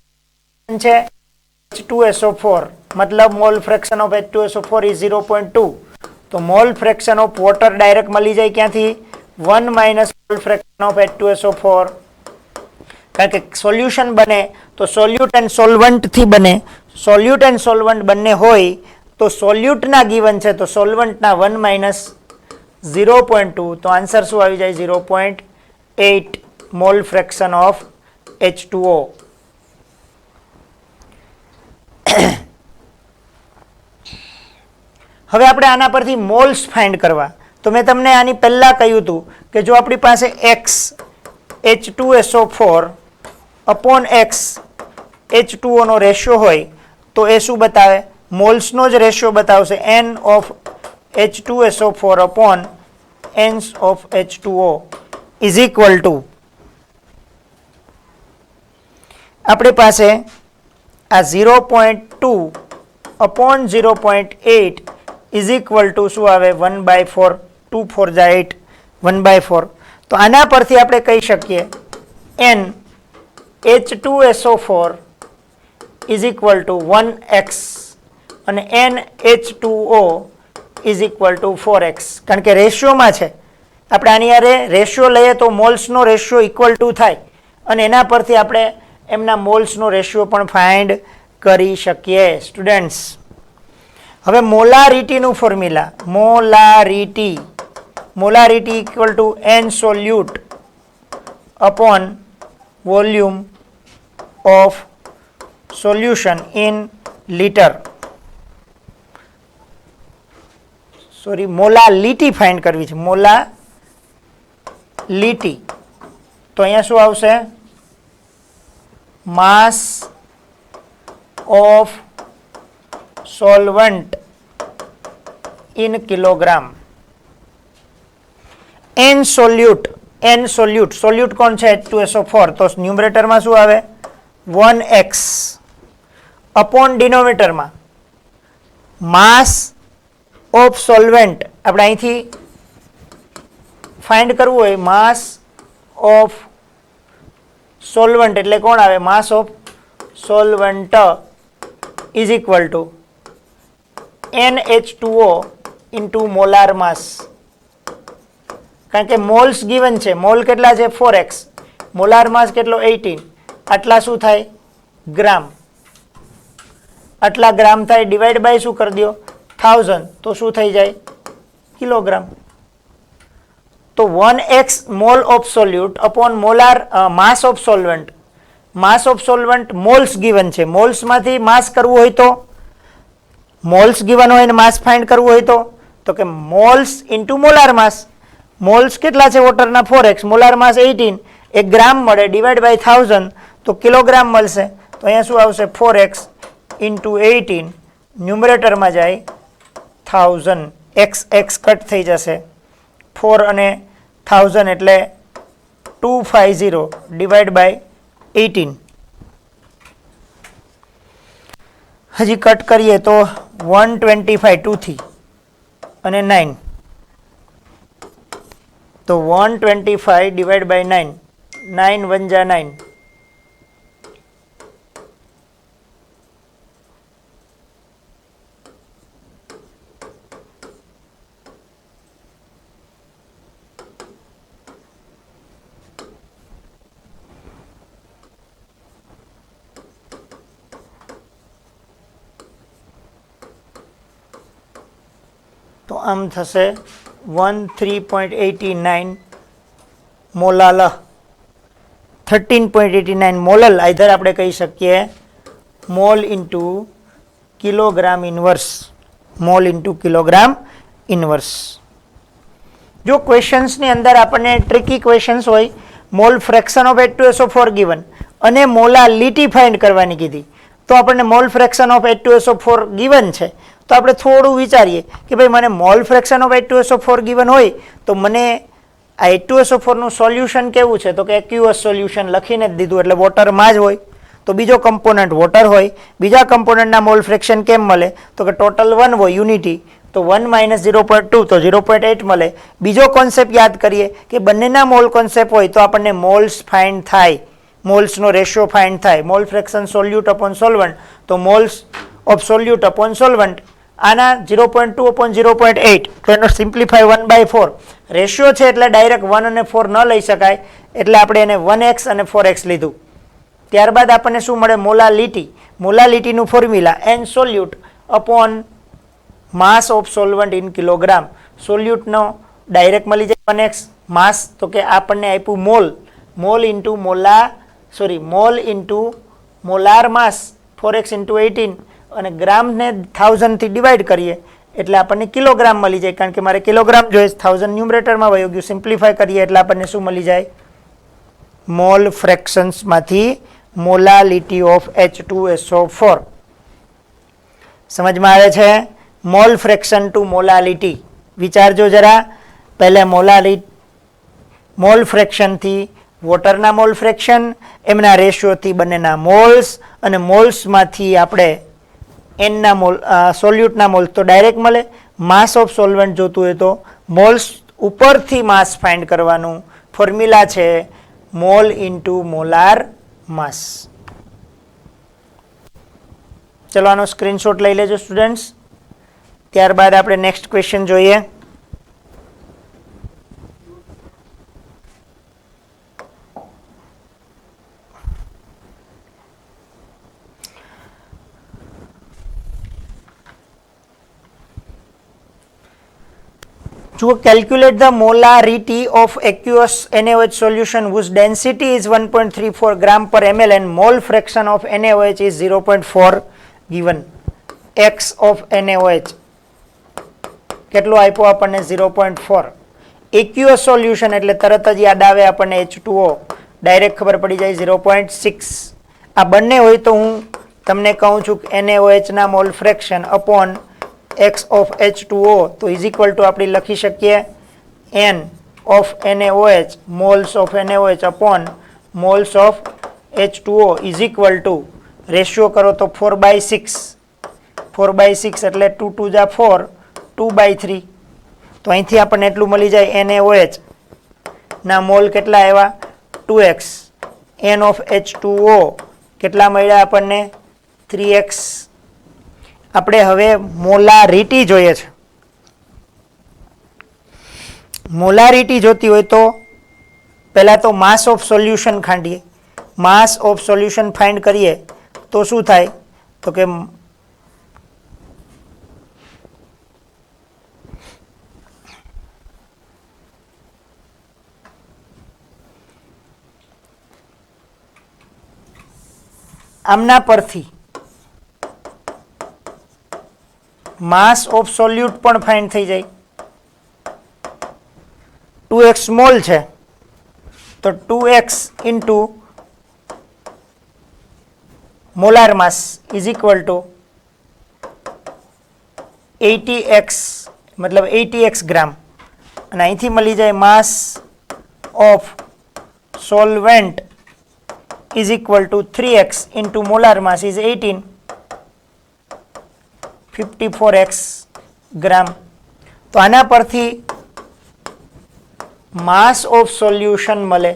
H2SO4 મતલબ mall fraction of H2SO4 is 0.2. તો mole fraction of water direct મળી જાય ક્યાંથી? 1 minus mall fraction of H2SO4. કારણ કે સોલ્યુશન બને તો સોલ્યુટ એન્ડ સોલ્વન્ટ થી બને. સોલ્યુટ એન્ડ સોલ્વન્ટ બંને હોય તો સોલ્યુટના ગિવન છે તો સોલ્વન્ટના 1 માઇનસ 0.2. તો આન્સર શું આવી જાય? 0.8 મોલ ફ્રેક્શન ઓફ H2O. હવે આપણે આના પરથી મોલ્સ ફાઇન્ડ કરવા. તો મેં તમને આની પહેલા કહ્યું હતું કે જો આપણી પાસે x H2SO4 upon x H2O નો રેશિયો હોય તો એ શું બતાવે? મોલ્સનો જ રેશિયો બતાવશે. n of H2SO4 upon n of H2O is equal two આપણી પાસે આ 0.2 અપોન 0.8 ઇઝ ઇક્વલ ટુ શું આવે? 1/4. 2 4 જા 8, 1/4. તો આના પરથી આપણે કહી શકીએ n H2SO4 is equal two 1x અને n H2O is equal two 4x. કારણ કે રેશિયોમાં છે, આપણે આની યારે રેશિયો લઈએ તો મોલ્સનો રેશિયો ઇક્વલ ટુ થાય અને એના પરથી આપણે એમના મોલ્સનો રેશિયો પણ ફાઇન્ડ કરી શકીએ સ્ટુડન્ટ્સ. હવે મોલારિટીનું formula, molarity equal to n solute upon volume of solution in litre. Sorry, molality find કરવી છે, મોલાલિટી. તો અહીંયા શું આવશે? Mass of solvent in kilogram. n solute કોણ છે? H2SO4. તો ન્યુમરેટરમાં શું આવે? 1x અપોન ડિનોમિનેટરમાં માસ ઓફ સોલ્વેન્ટ. આપણે અહીંથી ફાઇન્ડ કરવું હોય માસ ઓફ સોલ્વન્ટ એટલે કોણ આવે? Mass of solvent is equal to NH2O into molar mass. કારણ કે મોલ્સ ગિવન છે, મોલ કેટલા છે? 4x, મોલાર માસ કેટલો? 18. આટલા શું થાય? ગ્રામ. આટલા ગ્રામ થાય, ડિવાઈડ બાય શું કરી દો? 1000. તો શું થઈ જાય? કિલોગ્રામ. તો 1x mole of solute upon molar mass of solvent. Mass of solvent moles given છે, મોલ્સમાંથી માસ કરવું હોય તો મોલ્સ ગિવન હોય ને માસ ફાઇન્ડ કરવું હોય તો કે મોલ્સ ઇન્ટુ મોલાર માસ. મોલ્સ કેટલા છે વોટરના? 4x, મોલાર માસ 18, 1 ગ્રામ મળે, ડિવાઈડ બાય 1000 તો કિલોગ્રામ મળશે. તો અહીંયા શું આવશે? 4x ઇન્ટુ 18, ન્યુમરેટરમાં જાય 1000, x કટ થઈ જશે, 4 અને 1000 એટલે 250 ડિવાઈડ બાય 18. હજી કટ કરીએ તો 125 2 થી અને 9 તો 125 ડિવાઈડ બાય 9, 9 1 જા 9, તો આમ થશે 13.89 મોલાલ, 13.89 મોલલ આઈધર આપણે કહી શકીએ mall into kilogram inverse, mall into kilogram inverse. જો ક્વેશ્ચન્સની અંદર આપણને ટ્રિકી ક્વેશ્ચન્સ હોય, mall fraction of H2SO4 given અને મોલાલિટી ફાઇન્ડ કરવાની કીધી, તો આપણને mall fraction of H2SO4 given છે તો આપણે થોડું વિચારીએ કે ભાઈ મને mall fraction of H2SO4 given હોય તો મને આ H2SO4 નું સોલ્યુશન કેવું છે, તો કે એક્યુઅસ સોલ્યુશન લખીને જ દીધું એટલે વોટરમાં જ હોય, તો બીજો કમ્પોનન્ટ વોટર હોય, બીજા કમ્પોનન્ટના મોલ ફ્રેક્શન કેમ મળે, તો કે ટોટલ 1 હોય યુનિટી, તો 1 માઇનસ 0.2 તો 0.8 મળે. બીજો કોન્સેપ્ટ યાદ કરીએ કે બંનેના મોલ કોન્સેપ્ટ હોય તો આપણને મોલ્સ ફાઇન્ડ થાય, મોલ્સનો રેશિયો ફાઇન્ડ થાય, mole fraction solute upon solvent, તો moles of solute upon solvent આના 0.2 અપોન 0.8, તો એનો સિમ્પ્લિફાય 1/4 રેશિયો છે એટલે ડાયરેક્ટ 1 અને 4 ન લઈ શકાય એટલે આપણે એને 1x અને 4x લીધું. ત્યારબાદ આપણને શું મળે, મોલાલિટી, મોલાલિટીનું formula n solute upon mass of solvent in kilogram, સોલ્યુટનો ડાયરેક્ટ મળી જાય 1x, માસ તો કે આપણને આપ્યું mole, mole into mole into molar mass 4x into 18 અને ગ્રામને 1000 થી ડિવાઈડ કરીએ એટલે આપણને કિલોગ્રામ મળી જાય, કારણ કે મારે કિલોગ્રામ જોઈએ, 1000 ન્યુમરેટરમાં વયું ગયું, સિમ્પ્લિફાય કરીએ એટલે આપણને શું મળી જાય, મોલ ફ્રેક્શન્સમાંથી મોલાલિટી ઓફ H2SO4. સમજમાં આવે છે? મોલ ફ્રેક્શન ટુ મોલાલિટી વિચારજો જરા. પહેલા મોલ ફ્રેક્શનથી વોટરના મોલ ફ્રેક્શન, એમના રેશિયોથી બંનેના મોલ્સ, અને મોલ્સમાંથી આપણે એનના મોલ સોલ્યુટના મોલ્સ તો ડાયરેક્ટ મળે. માસ ઓફ સોલ્વન્ટ જોતું હોય તો મોલ્સ ઉપરથી માસ ફાઇન્ડ કરવાનું, ફોર્મ્યુલા છે મોલ ઇન્ટુ મોલાર માસ. ચલો આનો સ્ક્રીનશોટ લઈ લેજો સ્ટુડન્ટ્સ. ત્યારબાદ આપણે નેક્સ્ટ ક્વેશ્ચન જોઈએ. To calculate the molarity of aqueous NaOH solution whose density is 1.34 gram per ml and mole fraction of NaOH is 0.4 given. X of NaOH કેટલો આપ્યો આપણને 0.4. aqueous solution એટલે તરત જ યાદ આવે આપણને H2O, ડાયરેક્ટ ખબર પડી જાય 0.6. આ બંને હોય તો હું તમને કહું છું કે NaOH ના mall fraction upon x of H2O તો ઇઝ ઇક્વલ ટુ આપણે લખી શકીએ n of NaOH moles of NaOH upon moles of H2O is equal to ratio કરો તો 4/6, 4/6 એટલે 2 2 જા 4, 2/3. તો અહીંથી આપણને એટલું મળી જાય NaOH ના મોલ કેટલા આવ્યા 2x, n of H2O કેટલા મળ્યા આપણને 3x. આપણે હવે મોલારિટી જોઈએ છે. મોલારિટી જોતી હોય તો પહેલા તો માસ ઓફ સોલ્યુશન ખાંડીએ, માસ ઓફ સોલ્યુશન ફાઇન્ડ કરીએ તો શું થાય, તો કે આમના પરથી માસ ઓફ સોલ્યુટ પણ ફાઇન્ડ થઈ જાય. 2x મોલ છે તો 2x into molar mass is equal to 80x, મતલબ 80x ગ્રામ. અને અહીંથી મળી જાય mass of solvent is equal to 3x into molar mass is 18, 54x gram. તો આના પરથી માસ ઓફ સોલ્યુશન મળે,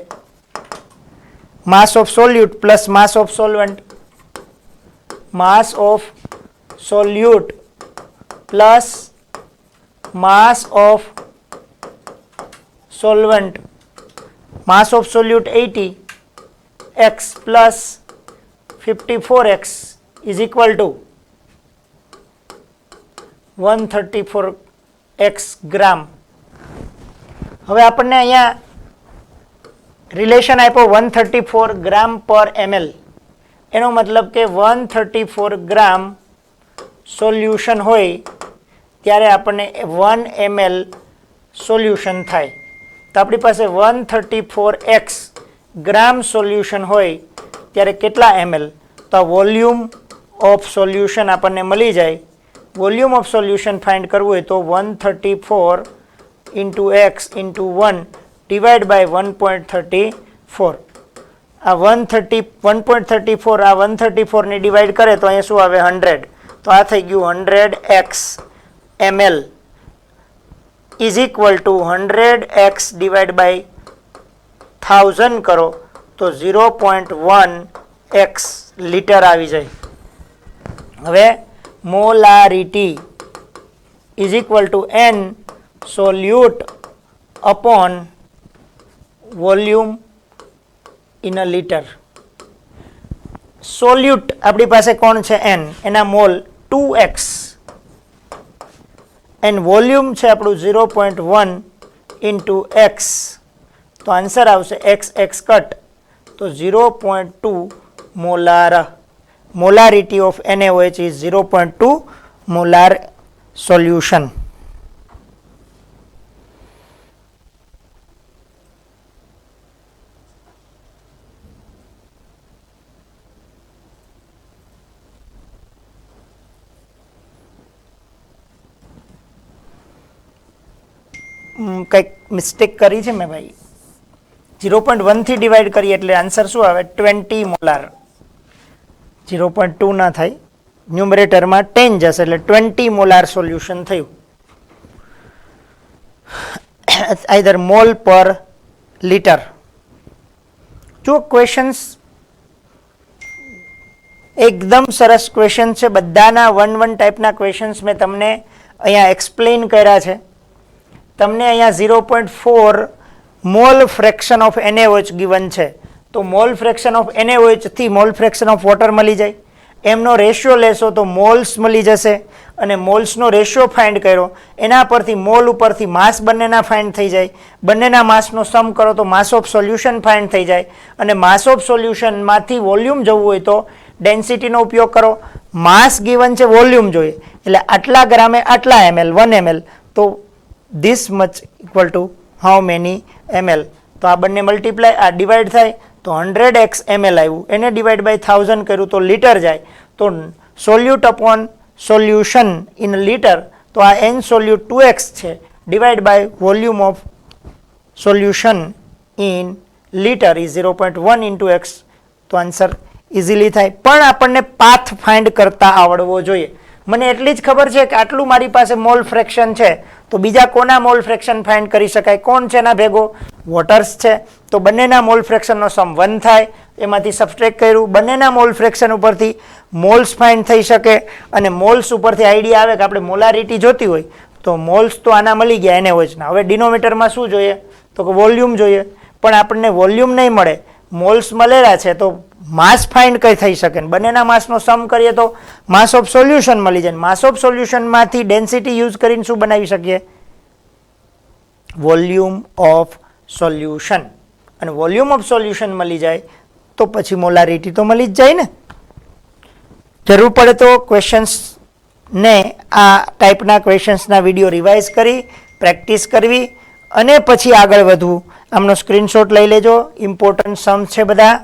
mass of solute plus mass of solvent, mass of solute plus mass of solvent, mass of solute 80x plus 54x is equal to 134x gram. હવે આપણને અહીંયા relation આપ્યો 134 ગ્રામ પર ml. એનો મતલબ કે 134 ગ્રામ સોલ્યુશન હોય ત્યારે આપણને 1 ml સોલ્યુશન થાય. તો આપણી પાસે 134x ગ્રામ સોલ્યુશન હોય ત્યારે કેટલા ml? તો આ વોલ્યુમ ઓફ સોલ્યુશન આપણને મળી જાય. વોલ્યુમ ઓફ સોલ્યુશન ફાઇન્ડ કરવું હોય તો 134 into x into 1 divided by 1.34. આ 1.34 આ 134 ને ડિવાઈડ કરે તો અહીંયા શું આવે 100. તો આ થઈ ગયું 100x ml is equal to 100x divided by 1000 કરો તો 0.1x લીટર આવી જાય. હવે molarity is equal to n solute upon volume in a liter. સોલ્યુટ આપણી પાસે કોણ છે n, એના મોલ 2x એન્ડ વોલ્યુમ છે આપણું 0.1 ઇન્ટુ x. તો આન્સર આવશે x કટ તો 0.2 molar. Molarity of NaOH is 0.2 molar solution. કંઈક મિસ્ટેક કરી છે મેં ભાઈ, 0.1 થી ડિવાઈડ કરીએ એટલે આન્સર શું આવે 20 મોલાર. 0.2 ના થાય, ન્યુમરેટરમાં 10 જશે એટલે 20 મોલાર સોલ્યુશન થયું. આઈધર મોલ પર લીટર. જો ક્વેશ્ચન્સ એકદમ સરસ ક્વેશ્ચન છે, બધાના 1 ટાઈપના ક્વેશ્ચન્સ મેં તમને અહીંયા એક્સપ્લેન કર્યા છે. તમને અહીંયા 0.4 mall fraction of NaOH given છે. તો મોલ ફ્રેક્શન ઓફ NaOH થી મોલ ફ્રેક્શન ઓફ વોટર મળી જાય. એમનો રેશિયો લેશો તો મોલ્સ મળી જશે અને મોલ્સનો રેશિયો ફાઇન્ડ કર્યો એના પરથી મોલ ઉપરથી માસ બંનેના ફાઇન્ડ થઈ જાય. બંનેના માસનો સમ કરો તો માસ ઓફ સોલ્યુશન ફાઇન્ડ થઈ જાય અને માસ ઓફ સોલ્યુશનમાંથી વોલ્યુમ જવું હોય તો ડેન્સિટીનો ઉપયોગ કરો. માસ ગિવન છે, વોલ્યુમ જોઈએ એટલે આટલા ગ્રામે આટલા ml 1 ml, તો this much equal to how many ml. તો આ બંને મલ્ટીપ્લાય, આ ડિવાઈડ થાય તો 100x ml આવ્યું, એને ડિવાઈડ બાય 1000 કર્યું તો લીટર જાય. તો solute upon solution in litre, તો આ n સોલ્યુટ 2x છે divide by volume of solution in litre is 0.1 into x. તો આન્સર ઇઝીલી થાય. પણ આપણને પાથ ફાઇન્ડ કરતા આવડવો જોઈએ. મને એટલી જ ખબર છે કે આટલું મારી પાસે મોલ ફ્રેક્શન છે તો બીજા કોના મોલ ફ્રેક્શન ફાઇન્ડ કરી શકાય? કોણ છે એના ભેગો? વોટર્સ છે. તો બંનેના મોલ ફ્રેક્શનનો સમ 1 થાય, એમાંથી સબસ્ટ્રેક્ટ કર્યું, બંનેના મોલ ફ્રેક્શન ઉપરથી મોલ્સ ફાઇન્ડ થઈ શકે અને મોલ્સ ઉપરથી આઈડિયા આવે કે આપણે મોલારિટી જોતી હોય તો મોલ્સ તો આના મળી ગયા NaOHના. હવે ડિનોમિનેટરમાં શું જોઈએ? તો કે વોલ્યુમ જોઈએ, પણ આપણને વોલ્યુમ નહીં મળે, મોલ્સ મળેલા છે તો માસ ફાઇન્ડ કઈ થઈ શકે? બંનેના માસનો સમ કરીએ તો માસ ઓફ સોલ્યુશન મળી જાય. માસ ઓફ સોલ્યુશનમાંથી ડેન્સિટી યુઝ કરીને શું બનાવી શકીએ? Volume of solution. અને વોલ્યુમ ઓફ સોલ્યુશન મળી જાય તો પછી મોલારિટી તો મળી જ જાય ને. જરૂર પડે તો ક્વેશ્ચન્સને આ ટાઈપના ક્વેશ્ચન્સના વિડીયો રિવાઇઝ કરી પ્રેક્ટિસ કરવી અને પછી આગળ વધવું. આમનો સ્ક્રીનશોટ લઈ લેજો, ઇમ્પોર્ટન્ટ સમ છે બધા.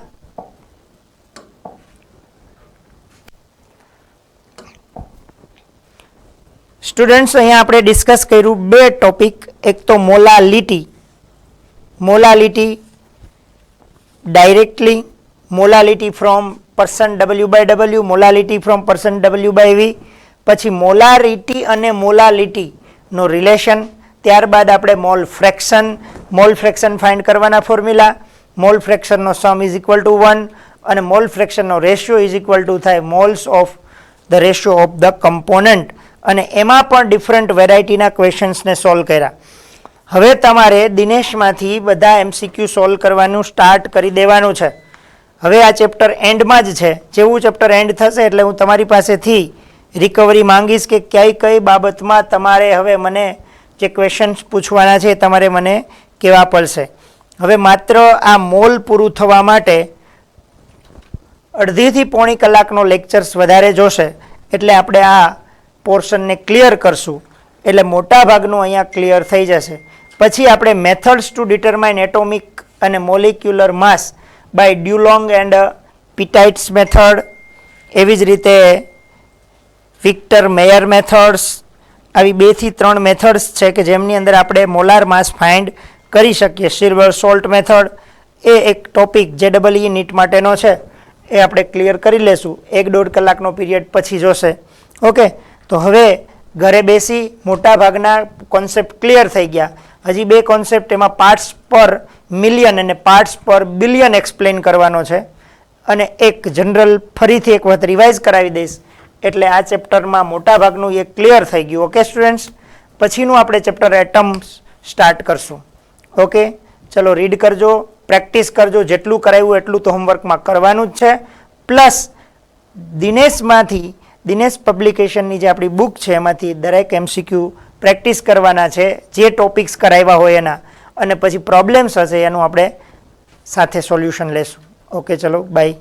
સ્ટુડન્ટ્સ, અહીંયા આપણે ડિસ્કસ કર્યું 2 ટોપિક. એક તો molality. Molality directly, molality from percent W/W, molality from percent W/V. પછી મોલારિટી અને મોલાલિટીનો રિલેશન. ત્યારબાદ આપણે mole fraction, mole fraction find કરવાના ફોર્મ્યુલા, મોલ ફ્રેક્શનનો સમ ઇઝ ઇક્વલ ટુ 1 અને મોલ ફ્રેક્શનનો રેશિયો ઇઝ ઇક્વલ ટુ થાય moles of the ratio of the component. અને એમાં પણ ડિફરન્ટ વેરાયટીના ક્વેશ્ચન્સને સોલ્વ કર્યા. હવે તમારે દિનેશમાંથી બધા MCQ સોલ્વ કરવાનું સ્ટાર્ટ કરી દેવાનું છે. હવે આ ચેપ્ટર એન્ડમાં જ છે. જેવું ચેપ્ટર એન્ડ થશે એટલે હું તમારી પાસેથી રિકવરી માંગીશ કે કઈ બાબતમાં તમારે હવે મને જે ક્વેશ્ચન્સ પૂછવાના છે તમારે મને કહેવા પડશે. હવે માત્ર આ મોલ પૂરું થવા માટે અડધીથી પોણી કલાકનો લેક્ચર્સ વધારે જોશે. એટલે આપણે આ પોર્શનને ક્લિયર કરશું એટલે મોટા ભાગનું અહીંયા ક્લિયર થઈ જશે. પછી આપણે મેથડ્સ ટુ ડિટરમાઇન એટોમિક અને molecular mass by Dulong and Petit's method, એવી જ રીતે વિક્ટર મેયર મેથડ્સ, આવી 2 થી 3 મેથડ્સ છે કે જેમની અંદર આપણે મોલાર માસ ફાઇન્ડ કરી શકીએ. સિલ્વર સોલ્ટ મેથડ એ એક ટોપિક જે EE નીટ માટેનો છે એ આપણે ક્લિયર કરી લેશું. 1-1.5 કલાકનો પીરિયડ પછી જોશે. ઓકે, તો હવે ઘરે બેસી મોટા ભાગના કોન્સેપ્ટ ક્લિયર થઈ ગયા. હજી 2 કોન્સેપ્ટ એમાં પાર્ટ્સ પર મિલિયન અને પાર્ટ્સ પર બિલિયન એક્સપ્લેન કરવાનો છે અને એક જનરલ ફરીથી એક વખત રિવાઇઝ કરાવી દઈશ એટલે આ ચેપ્ટરમાં મોટા ભાગનું એ ક્લિયર થઈ ગયું. ઓકે સ્ટુડન્ટ્સ, પછીનું આપણે ચેપ્ટર એટમ્સ સ્ટાર્ટ કરશું. ઓકે, ચલો રીડ કરજો, પ્રેક્ટિસ કરજો. જેટલું કરાવ્યું એટલું તો હોમવર્કમાં કરવાનું જ છે. પ્લસ દિનેશ પબ્લિકેશનની જે આપણી બુક છે એમાંથી દરેક MCQ પ્રેક્ટિસ કરવાના છે જે ટોપિક્સ કરાવ્યા હોય એના, અને પછી પ્રોબ્લેમ્સ હશે એનું આપણે સાથે સોલ્યુશન લેશું. ઓકે, ચલો બાય.